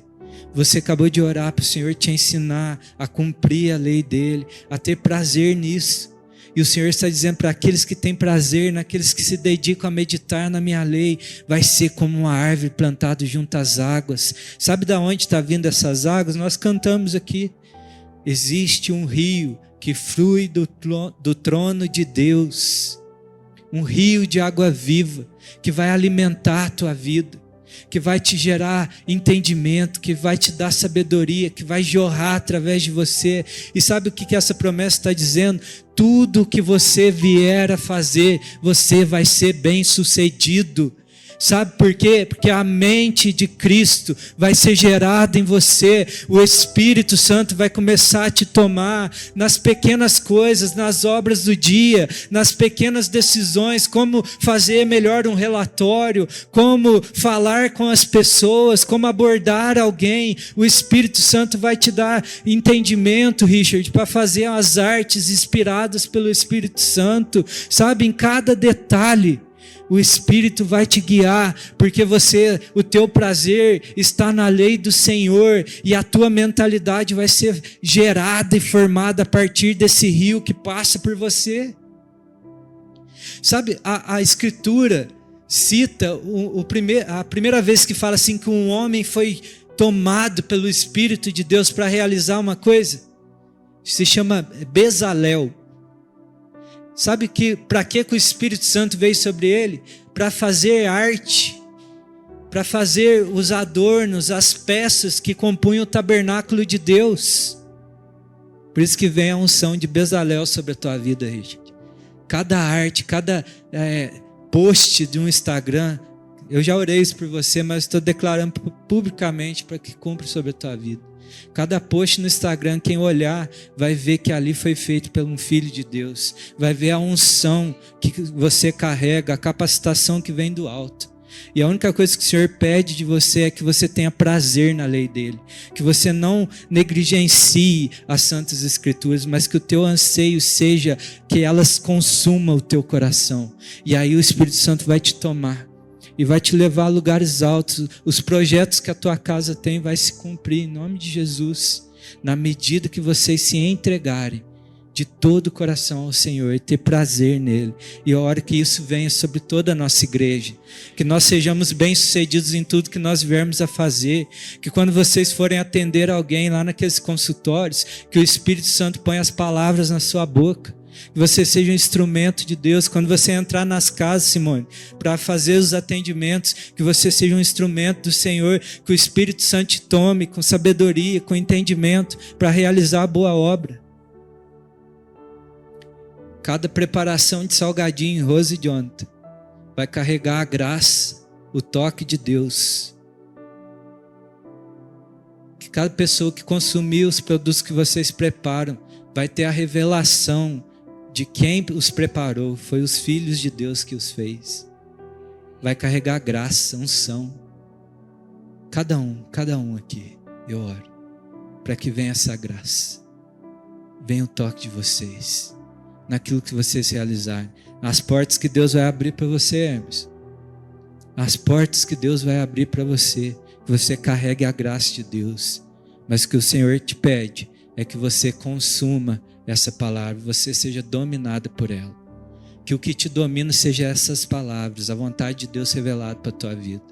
Você acabou de orar para o Senhor te ensinar a cumprir a lei dele, a ter prazer nisso. E o Senhor está dizendo para aqueles que têm prazer, naqueles que se dedicam a meditar na minha lei, vai ser como uma árvore plantada junto às águas. Sabe de onde está vindo essas águas? Nós cantamos aqui. Existe um rio que flui do trono de Deus. Um rio de água viva que vai alimentar a tua vida, que vai te gerar entendimento, que vai te dar sabedoria, que vai jorrar através de você. E sabe o que essa promessa está dizendo? Tudo que você vier a fazer, você vai ser bem sucedido. Sabe por quê? Porque a mente de Cristo vai ser gerada em você, o Espírito Santo vai começar a te tomar nas pequenas coisas, nas obras do dia, nas pequenas decisões, como fazer melhor um relatório, como falar com as pessoas, como abordar alguém. O Espírito Santo vai te dar entendimento, Richard, para fazer as artes inspiradas pelo Espírito Santo, sabe, em cada detalhe. O Espírito vai te guiar, porque o teu prazer está na lei do Senhor, e a tua mentalidade vai ser gerada e formada a partir desse rio que passa por você. Sabe, a Escritura cita a primeira vez que fala assim que um homem foi tomado pelo Espírito de Deus para realizar uma coisa, se chama Bezalel. Sabe para que o Espírito Santo veio sobre ele? Para fazer arte, para fazer os adornos, as peças que compunham o tabernáculo de Deus. Por isso que vem a unção de Bezalel sobre a tua vida, Richard. Cada arte, cada post de um Instagram, eu já orei isso por você, mas estou declarando publicamente para que cumpra sobre a tua vida. Cada post no Instagram, quem olhar vai ver que ali foi feito por um filho de Deus, vai ver a unção que você carrega, a capacitação que vem do alto. E a única coisa que o Senhor pede de você é que você tenha prazer na lei dele, que você não negligencie as santas escrituras, mas que o teu anseio seja que elas consumam o teu coração. E aí o Espírito Santo vai te tomar e vai te levar a lugares altos. Os projetos que a tua casa tem vai se cumprir em nome de Jesus, na medida que vocês se entregarem de todo o coração ao Senhor e ter prazer nele. E eu oro que isso venha sobre toda a nossa igreja, que nós sejamos bem-sucedidos em tudo que nós viermos a fazer, que quando vocês forem atender alguém lá naqueles consultórios, que o Espírito Santo ponha as palavras na sua boca, que você seja um instrumento de Deus. Quando você entrar nas casas, Simone, para fazer os atendimentos, que você seja um instrumento do Senhor, que o Espírito Santo te tome com sabedoria, com entendimento, para realizar a boa obra. Cada preparação de salgadinho, Rose e Jonathan, vai carregar a graça, o toque de Deus. Que cada pessoa que consumir os produtos que vocês preparam vai ter a revelação de quem os preparou. Foi os filhos de Deus que os fez. Vai carregar graça, unção. Cada um aqui, eu oro, para que venha essa graça, venha o toque de vocês, naquilo que vocês realizarem, as portas que Deus vai abrir para você, Hermes, as portas que Deus vai abrir para você, que você carregue a graça de Deus, mas o que o Senhor te pede é que você consuma essa palavra, você seja dominado por ela, que o que te domina seja essas palavras, a vontade de Deus revelada para a tua vida,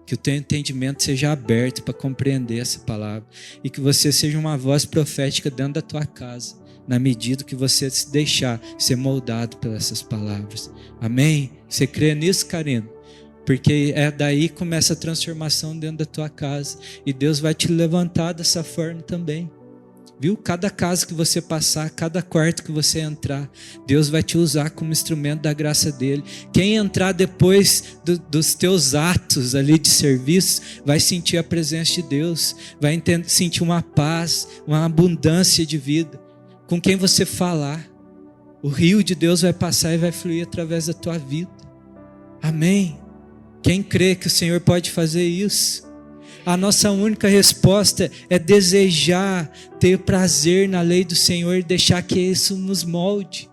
que o teu entendimento seja aberto para compreender essa palavra, e que você seja uma voz profética dentro da tua casa, na medida que você se deixar ser moldado pelas essas palavras. Amém? Você crê nisso, Karina? Porque é daí que começa a transformação dentro da tua casa, e Deus vai te levantar dessa forma também. Viu? Cada casa que você passar, cada quarto que você entrar, Deus vai te usar como instrumento da graça dele. Quem entrar depois dos teus atos ali de serviço, vai sentir a presença de Deus, vai sentir uma paz, uma abundância de vida. Com quem você falar, o rio de Deus vai passar e vai fluir através da tua vida. Amém? Quem crê que o Senhor pode fazer isso? A nossa única resposta é desejar ter prazer na lei do Senhor e deixar que isso nos molde.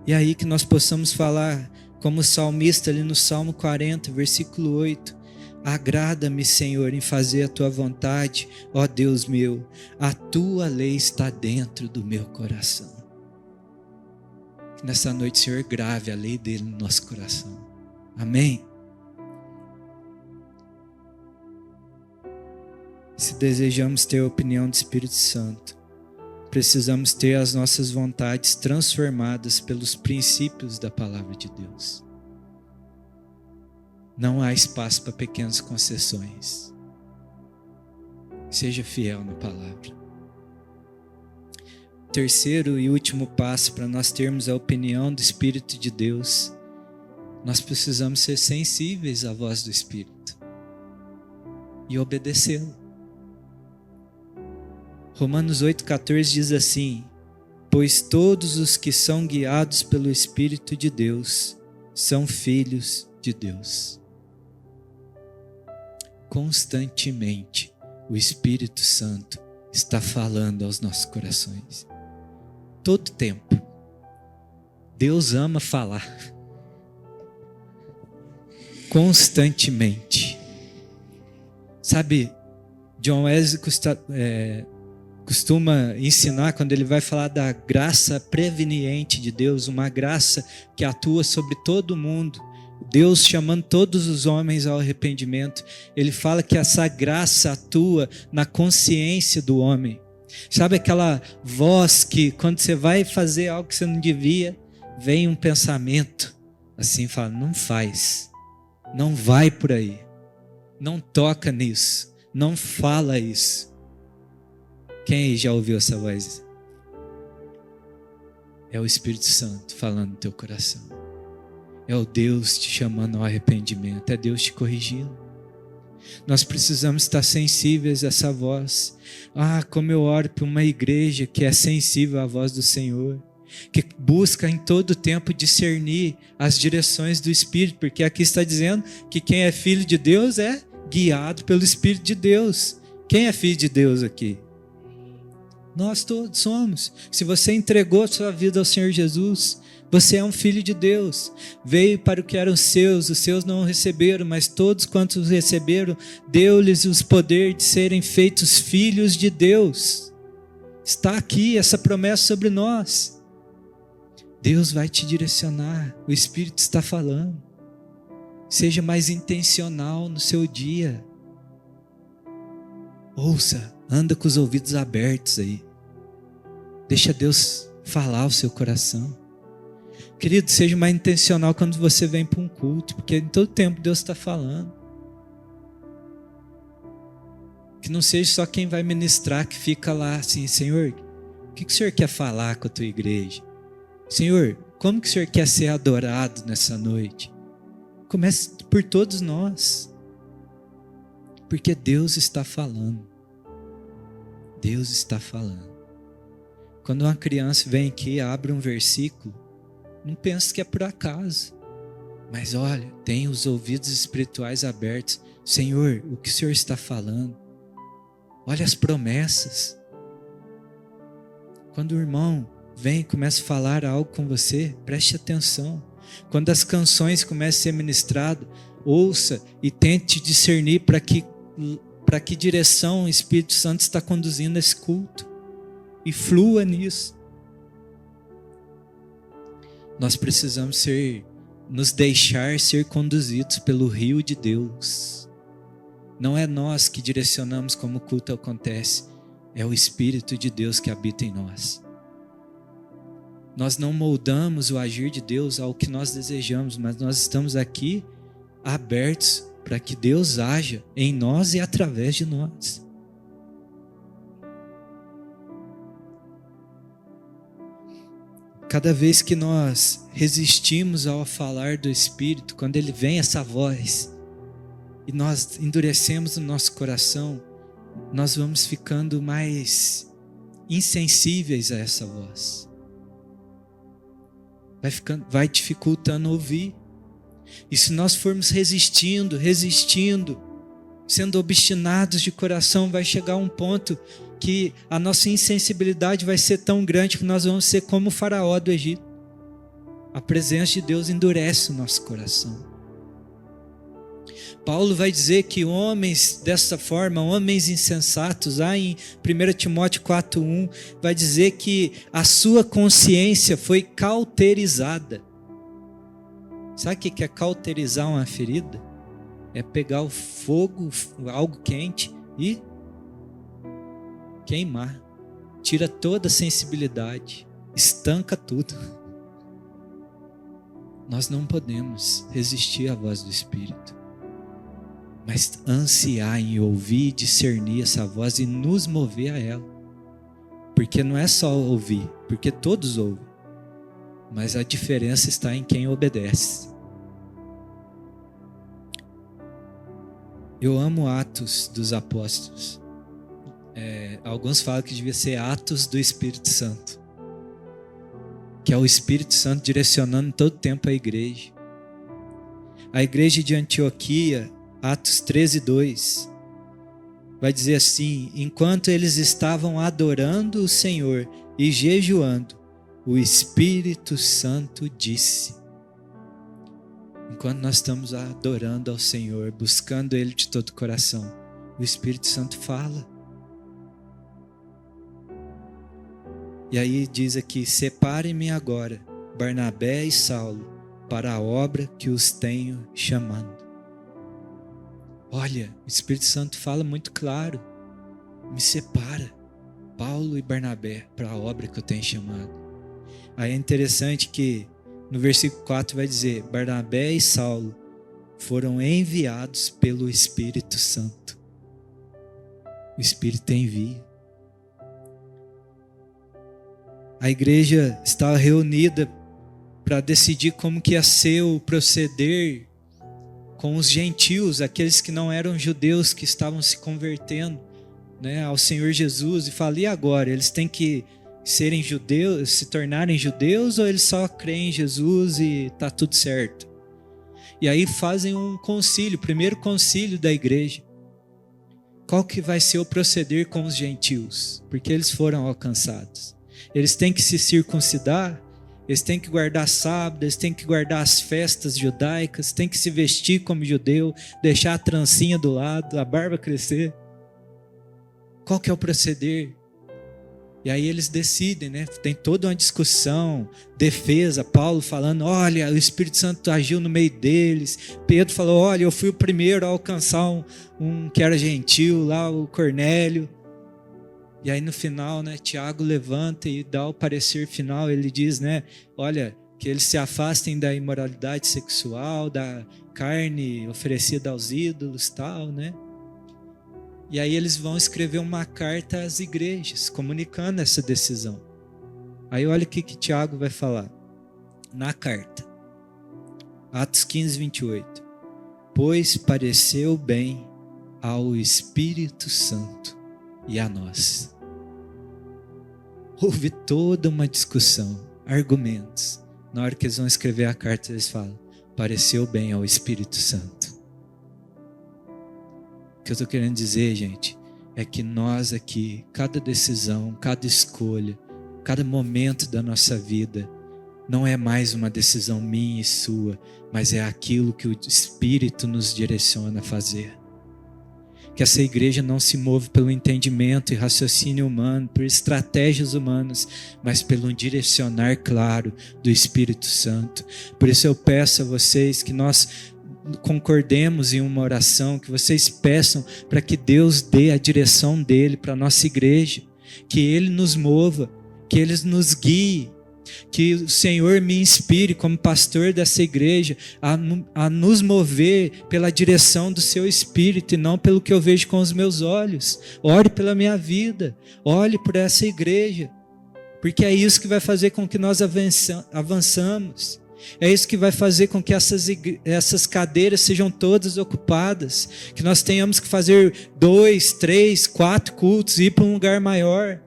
E aí que nós possamos falar, como o salmista ali no Salmo 40, versículo 8: agrada-me, Senhor, em fazer a tua vontade, ó Deus meu, a tua lei está dentro do meu coração. Que nessa noite o Senhor grave a lei dele no nosso coração. Amém? Se desejamos ter a opinião do Espírito Santo, precisamos ter as nossas vontades transformadas pelos princípios da palavra de Deus. Não há espaço para pequenas concessões. Seja fiel na palavra. Terceiro e último passo para nós termos a opinião do Espírito de Deus, nós precisamos ser sensíveis à voz do Espírito e obedecê-lo. Romanos 8,14 diz assim: pois todos os que são guiados pelo Espírito de Deus são filhos de Deus. Constantemente o Espírito Santo está falando aos nossos corações. Todo tempo. Deus ama falar. Constantemente. Sabe, John Wesley costuma ensinar, quando ele vai falar da graça preveniente de Deus, uma graça que atua sobre todo mundo, Deus chamando todos os homens ao arrependimento. Ele fala que essa graça atua na consciência do homem. Sabe aquela voz que quando você vai fazer algo que você não devia, vem um pensamento assim, fala: não faz, não vai por aí, não toca nisso, não fala isso. Quem aí já ouviu essa voz? É o Espírito Santo falando no teu coração. É o Deus te chamando ao arrependimento. É Deus te corrigindo. Nós precisamos estar sensíveis a essa voz. Como eu oro por uma igreja que é sensível à voz do Senhor, que busca em todo tempo discernir as direções do Espírito, porque aqui está dizendo que quem é filho de Deus é guiado pelo Espírito de Deus. Quem é filho de Deus aqui? Nós todos somos. Se você entregou a sua vida ao Senhor Jesus, você é um filho de Deus. Veio para o que eram seus, os seus não o receberam, mas todos quantos os receberam, deu-lhes os poder de serem feitos filhos de Deus. Está aqui essa promessa sobre nós. Deus vai te direcionar, o Espírito está falando. Seja mais intencional no seu dia. Ouça, anda com os ouvidos abertos aí. Deixa Deus falar ao seu coração. Querido, seja mais intencional quando você vem para um culto, porque em todo tempo Deus está falando. Que não seja só quem vai ministrar que fica lá assim: Senhor, o que o Senhor quer falar com a tua igreja? Senhor, como que o Senhor quer ser adorado nessa noite? Comece por todos nós. Porque Deus está falando. Deus está falando. Quando uma criança vem aqui, abre um versículo, não pense que é por acaso. Mas olha, tem os ouvidos espirituais abertos. Senhor, o que o Senhor está falando? Olha as promessas. Quando o irmão vem e começa a falar algo com você, preste atenção. Quando as canções começam a ser ministradas, ouça e tente discernir para que direção o Espírito Santo está conduzindo esse culto. E flua nisso. Nós precisamos nos deixar ser conduzidos pelo rio de Deus. Não é nós que direcionamos como o culto acontece, é o Espírito de Deus que habita em nós. Nós não moldamos o agir de Deus ao que nós desejamos, mas nós estamos aqui abertos para que Deus haja em nós e através de nós. Cada vez que nós resistimos ao falar do Espírito, quando ele vem essa voz, e nós endurecemos o nosso coração, nós vamos ficando mais insensíveis a essa voz. Vai dificultando ouvir. E se nós formos resistindo, sendo obstinados de coração, vai chegar um ponto que a nossa insensibilidade vai ser tão grande que nós vamos ser como o faraó do Egito. A presença de Deus endurece o nosso coração. Paulo vai dizer que homens dessa forma, homens insensatos, lá em 1 Timóteo 4:1, vai dizer que a sua consciência foi cauterizada. Sabe o que é cauterizar uma ferida? É pegar o fogo, algo quente e queimar. Tira toda a sensibilidade, estanca tudo. Nós não podemos resistir à voz do Espírito, mas ansiar em ouvir e discernir essa voz e nos mover a ela. Porque não é só ouvir, porque todos ouvem, mas a diferença está em quem obedece. Eu amo Atos dos Apóstolos. Alguns falam que devia ser Atos do Espírito Santo, que é o Espírito Santo direcionando todo tempo a igreja. A igreja de Antioquia, Atos 13:2, vai dizer assim: enquanto eles estavam adorando o Senhor e jejuando, o Espírito Santo disse. Enquanto nós estamos adorando ao Senhor, buscando Ele de todo o coração, o Espírito Santo fala. E aí diz aqui: separem-me agora, Barnabé e Saulo, para a obra que os tenho chamando. Olha, o Espírito Santo fala muito claro: me separa, Paulo e Barnabé, para a obra que eu tenho chamado. Aí é interessante que no versículo 4 vai dizer: Barnabé e Saulo foram enviados pelo Espírito Santo. O Espírito envia. A igreja estava reunida para decidir como que ia ser o proceder com os gentios, aqueles que não eram judeus, que estavam se convertendo, né, ao Senhor Jesus. E fala: e agora? Eles têm que serem judeus, se tornarem judeus, ou eles só creem em Jesus e está tudo certo? E aí fazem um concílio, o primeiro concílio da igreja. Qual que vai ser o proceder com os gentios? Porque eles foram alcançados. Eles têm que se circuncidar, eles têm que guardar sábado, eles têm que guardar as festas judaicas, têm que se vestir como judeu, deixar a trancinha do lado, a barba crescer. Qual que é o proceder? E aí eles decidem, né? Tem toda uma discussão, defesa, Paulo falando: olha, o Espírito Santo agiu no meio deles. Pedro falou: olha, eu fui o primeiro a alcançar um que era gentil lá, o Cornélio. E aí no final, né, Tiago levanta e dá o parecer final. Ele diz, né, olha, que eles se afastem da imoralidade sexual, da carne oferecida aos ídolos, tal, né? E aí eles vão escrever uma carta às igrejas, comunicando essa decisão. Aí olha o que Tiago vai falar na carta. Atos 15:28. Pois pareceu bem ao Espírito Santo e a nós. Houve toda uma discussão, argumentos. Na hora que eles vão escrever a carta, eles falam: pareceu bem ao Espírito Santo. O que eu estou querendo dizer, gente, é que nós aqui, cada decisão, cada escolha, cada momento da nossa vida, não é mais uma decisão minha e sua, mas é aquilo que o Espírito nos direciona a fazer. Que essa igreja não se move pelo entendimento e raciocínio humano, por estratégias humanas, mas pelo direcionar claro do Espírito Santo. Por isso eu peço a vocês que nós concordemos em uma oração, que vocês peçam para que Deus dê a direção dele para a nossa igreja, que ele nos mova, que ele nos guie, que o Senhor me inspire como pastor dessa igreja a nos mover pela direção do seu Espírito e não pelo que eu vejo com os meus olhos. Ore pela minha vida, olhe por essa igreja, Porque é isso que vai fazer com que nós avançamos. É isso que vai fazer com que essas cadeiras sejam todas ocupadas. Que nós tenhamos que fazer 2, 3, 4 cultos e ir para um lugar maior.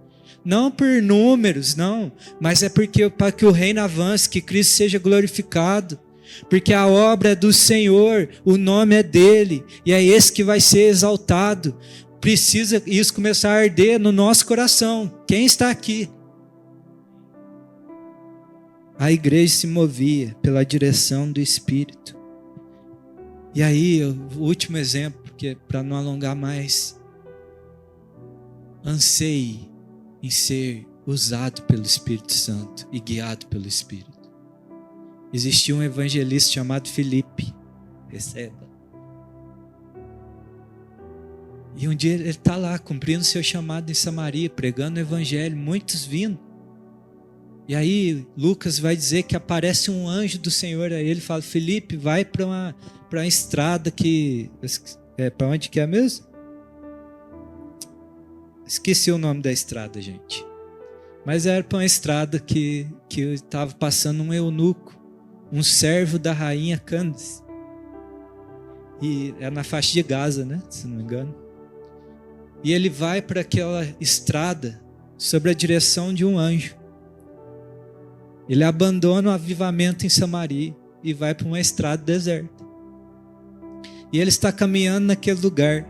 Não por números, não. Mas é para que o reino avance, que Cristo seja glorificado. Porque a obra é do Senhor, o nome é dele. E é esse que vai ser exaltado. Precisa isso começar a arder no nosso coração. Quem está aqui? A igreja se movia pela direção do Espírito. E aí, o último exemplo, porque para não alongar mais, anseie em ser usado pelo Espírito Santo e guiado pelo Espírito. Existia um evangelista chamado Filipe. Receba. E um dia ele está lá, cumprindo seu chamado em Samaria, pregando o evangelho, muitos vindo. E aí Lucas vai dizer que aparece um anjo do Senhor a ele, fala: Filipe, vai para uma estrada que... para onde que é mesmo? Esqueci o nome da estrada, gente. Mas era para uma estrada que estava passando um eunuco, um servo da rainha Candace. E é na faixa de Gaza, né? Se não me engano. E ele vai para aquela estrada sob a direção de um anjo. Ele abandona o avivamento em Samaria e vai para uma estrada deserta. E ele está caminhando naquele lugar.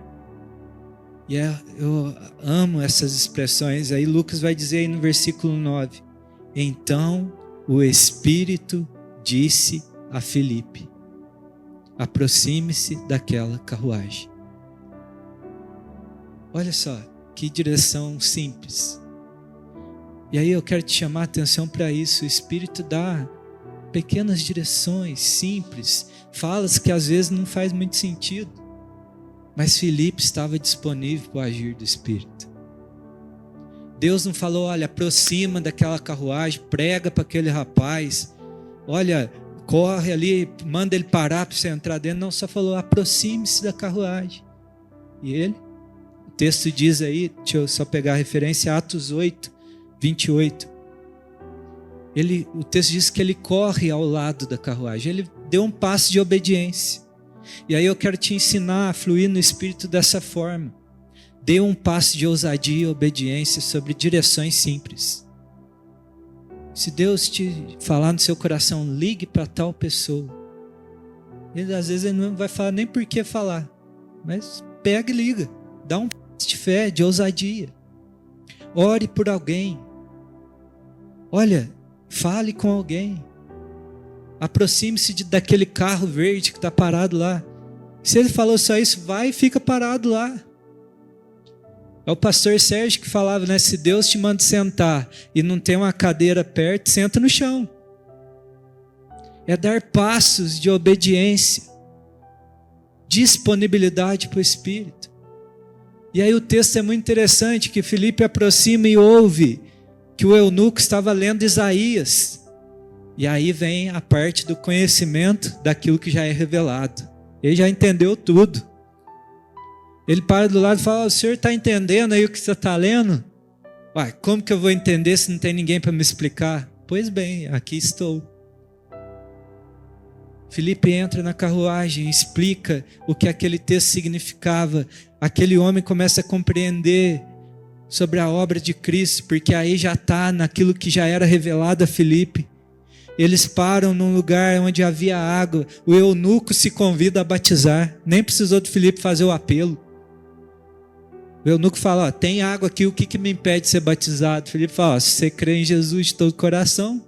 E eu amo essas expressões. Aí Lucas vai dizer aí no versículo 9: Então o Espírito disse a Filipe: aproxime-se daquela carruagem. Olha só, que direção simples. E aí eu quero te chamar a atenção para isso. O Espírito dá pequenas direções simples, falas que às vezes não faz muito sentido. Mas Filipe estava disponível para o agir do Espírito. Deus não falou: olha, aproxima daquela carruagem, prega para aquele rapaz, olha, corre ali, manda ele parar para você entrar dentro. Não, só falou: aproxime-se da carruagem. E ele, o texto diz aí, deixa eu só pegar a referência, Atos 8, 28. O texto diz que ele corre ao lado da carruagem. Ele deu um passo de obediência. E aí eu quero te ensinar a fluir no Espírito dessa forma. Dê um passo de ousadia e obediência sobre direções simples. Se Deus te falar no seu coração: ligue para tal pessoa. Às vezes ele não vai falar nem por que falar. Mas pega e liga. Dá um passo de fé, de ousadia. Ore por alguém. Olha, fale com alguém. Aproxime-se daquele carro verde que está parado lá. Se ele falou só isso, vai e fica parado lá. É o pastor Sérgio que falava, né? Se Deus te manda sentar e não tem uma cadeira perto, senta no chão. É dar passos de obediência, disponibilidade para o Espírito. E aí o texto é muito interessante, que Filipe aproxima e ouve que o eunuco estava lendo Isaías. E aí vem a parte do conhecimento daquilo que já é revelado. Ele já entendeu tudo. Ele para do lado e fala: o senhor está entendendo aí o que você está lendo? Uai, como que eu vou entender se não tem ninguém para me explicar? Pois bem, aqui estou. Filipe entra na carruagem, explica o que aquele texto significava. Aquele homem começa a compreender sobre a obra de Cristo, porque aí já está naquilo que já era revelado a Filipe. Eles param num lugar onde havia água. O eunuco se convida a batizar. Nem precisou de Filipe fazer o apelo. O eunuco fala: ó, tem água aqui, o que me impede de ser batizado? Filipe fala: ó, se você crê em Jesus de todo o coração.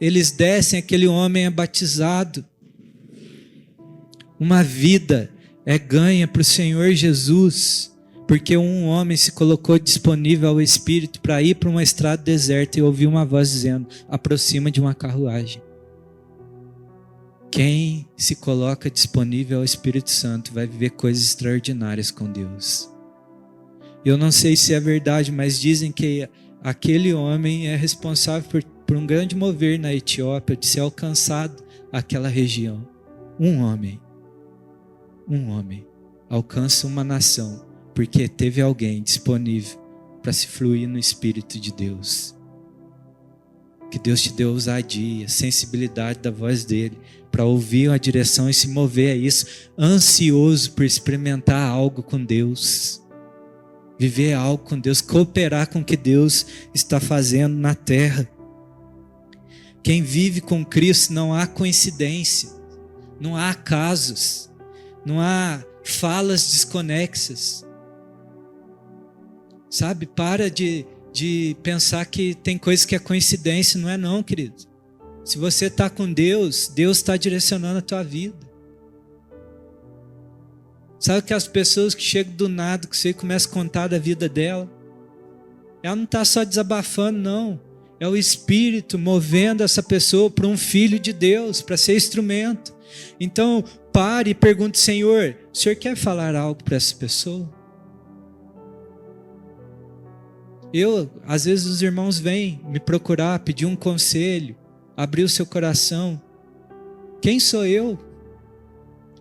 Eles descem, aquele homem é batizado. Uma vida é ganha para o Senhor Jesus, porque um homem se colocou disponível ao Espírito para ir para uma estrada deserta e ouvir uma voz dizendo: aproxima de uma carruagem. Quem se coloca disponível ao Espírito Santo vai viver coisas extraordinárias com Deus. Eu não sei se é verdade, mas dizem que aquele homem é responsável por um grande mover na Etiópia, de ser alcançado aquela região. Um homem alcança uma nação, porque teve alguém disponível para se fluir no Espírito de Deus. Que Deus te dê ousadia, sensibilidade da voz dele, para ouvir a direção e se mover a isso, ansioso por experimentar algo com Deus, viver algo com Deus, cooperar com o que Deus está fazendo na terra. Quem vive com Cristo não há coincidência, não há acasos, não há falas desconexas. Sabe, para de pensar que tem coisa que é coincidência, não é não, querido. Se você está com Deus, Deus está direcionando a tua vida. Sabe que as pessoas que chegam do nada, que você começa a contar da vida dela, ela não está só desabafando, não. É o Espírito movendo essa pessoa para um filho de Deus, para ser instrumento. Então, pare e pergunte, Senhor, o Senhor quer falar algo para essa pessoa? Às vezes os irmãos vêm me procurar, pedir um conselho, abrir o seu coração. Quem sou eu?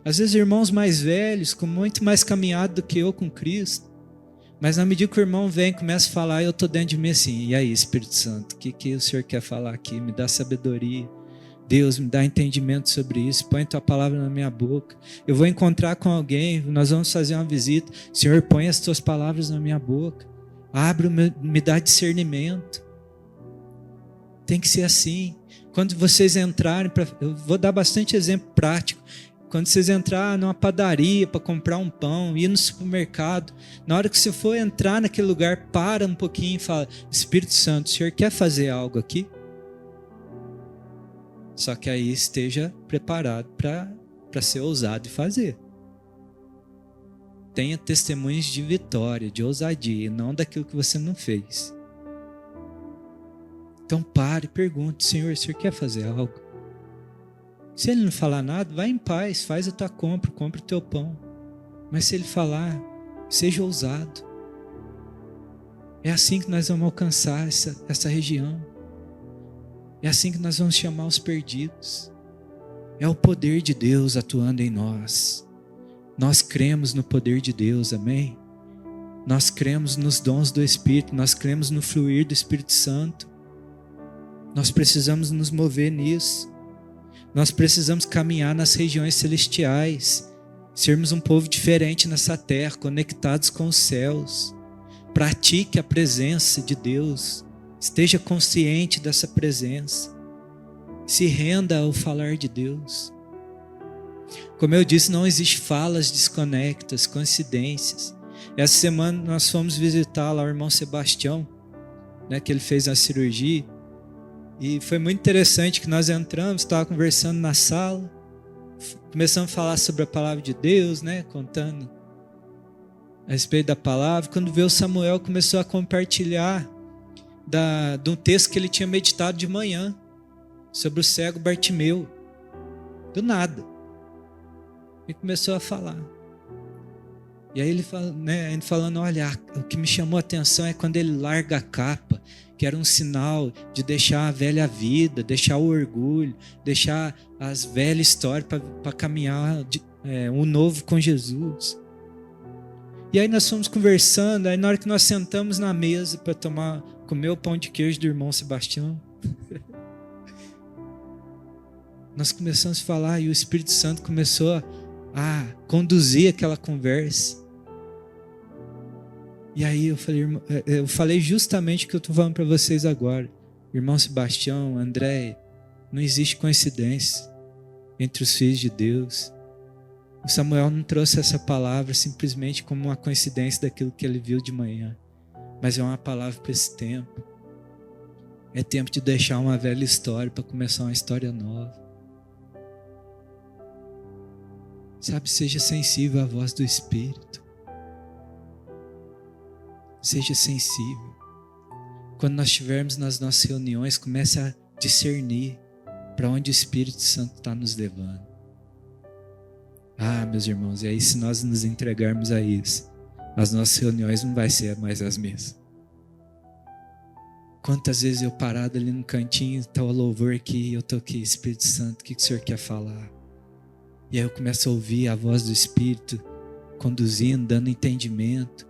Às vezes irmãos mais velhos, com muito mais caminhado do que eu com Cristo. Mas na medida que o irmão vem e começa a falar, eu estou dentro de mim assim, e aí Espírito Santo, o que o Senhor quer falar aqui? Me dá sabedoria. Deus, me dá entendimento sobre isso, põe tua palavra na minha boca. Eu vou encontrar com alguém, nós vamos fazer uma visita. Senhor, põe as tuas palavras na minha boca. Abre, me dá discernimento. Tem que ser assim. Quando vocês entrarem, eu vou dar bastante exemplo prático. Quando vocês entrarem numa padaria para comprar um pão, ir no supermercado, na hora que você for entrar naquele lugar, para um pouquinho e fala, Espírito Santo, o Senhor quer fazer algo aqui? Só que aí esteja preparado para ser ousado e fazer. Tenha testemunhos de vitória, de ousadia, e não daquilo que você não fez. Então pare e pergunte, Senhor, o Senhor quer fazer algo? Se Ele não falar nada, vai em paz, faz a tua compra o teu pão. Mas se Ele falar, seja ousado. É assim que nós vamos alcançar essa região. É assim que nós vamos chamar os perdidos. É o poder de Deus atuando em nós. Nós cremos no poder de Deus, amém? Nós cremos nos dons do Espírito, nós cremos no fluir do Espírito Santo. Nós precisamos nos mover nisso. Nós precisamos caminhar nas regiões celestiais, sermos um povo diferente nessa terra, conectados com os céus. Pratique a presença de Deus, esteja consciente dessa presença, se renda ao falar de Deus. Como eu disse, não existe falas desconectas, coincidências. Essa semana nós fomos visitar lá o irmão Sebastião, né, que ele fez a cirurgia. E foi muito interessante que nós entramos, estava conversando na sala, começamos a falar sobre a palavra de Deus, né, contando a respeito da palavra. Quando veio o Samuel, começou a compartilhar de um texto que ele tinha meditado de manhã, sobre o cego Bartimeu. Do nada. Ele começou a falar. E aí ele falando, olha, o que me chamou a atenção é quando ele larga a capa, que era um sinal de deixar a velha vida, deixar o orgulho, deixar as velhas histórias para caminhar um novo com Jesus. E aí nós fomos conversando, aí na hora que nós sentamos na mesa para comer o pão de queijo do irmão Sebastião, nós começamos a falar e o Espírito Santo começou a conduzir aquela conversa. E aí eu falei justamente o que eu estou falando para vocês agora. Irmão Sebastião, André, não existe coincidência entre os filhos de Deus. O Samuel não trouxe essa palavra simplesmente como uma coincidência daquilo que ele viu de manhã, mas é uma palavra para esse tempo. É tempo de deixar uma velha história para começar uma história nova. Sabe, seja sensível à voz do Espírito. Seja sensível. Quando nós estivermos nas nossas reuniões, comece a discernir para onde o Espírito Santo está nos levando. Ah, meus irmãos, e aí se nós nos entregarmos a isso, as nossas reuniões não vai ser mais as mesmas. Quantas vezes eu parado ali no cantinho, está o louvor aqui, eu estou aqui, Espírito Santo, o que o Senhor quer falar? E aí eu começo a ouvir a voz do Espírito conduzindo, dando entendimento.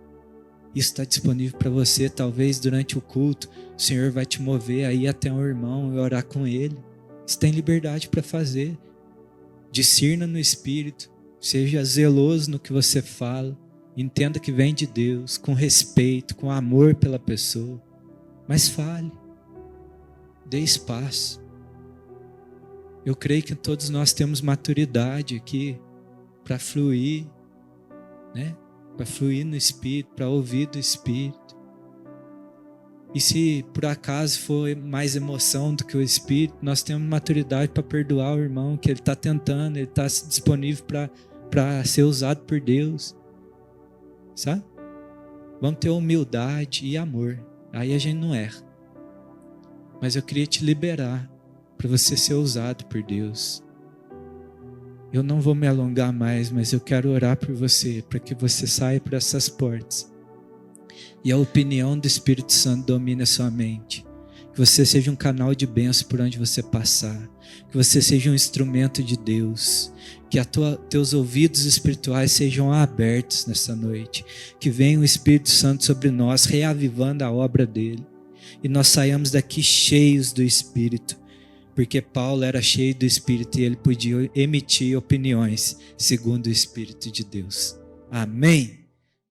Isso está disponível para você. Talvez durante o culto o Senhor vai te mover a ir até um irmão e orar com ele. Você tem liberdade para fazer. Discirna no Espírito. Seja zeloso no que você fala. Entenda que vem de Deus, com respeito, com amor pela pessoa. Mas fale. Dê espaço. Eu creio que todos nós temos maturidade aqui para fluir, né? Para fluir no Espírito, para ouvir do Espírito. E se por acaso for mais emoção do que o Espírito, nós temos maturidade para perdoar o irmão que ele está tentando, ele está disponível para ser usado por Deus. Sabe? Vamos ter humildade e amor. Aí a gente não erra. Mas eu queria te liberar para você ser usado por Deus. Eu não vou me alongar mais, mas eu quero orar por você, para que você saia por essas portas. E a opinião do Espírito Santo domine a sua mente. Que você seja um canal de bênção por onde você passar. Que você seja um instrumento de Deus. Que teus ouvidos espirituais sejam abertos nessa noite. Que venha o Espírito Santo sobre nós, reavivando a obra dele. E nós saiamos daqui cheios do Espírito. Porque Paulo era cheio do Espírito e ele podia emitir opiniões segundo o Espírito de Deus. Amém?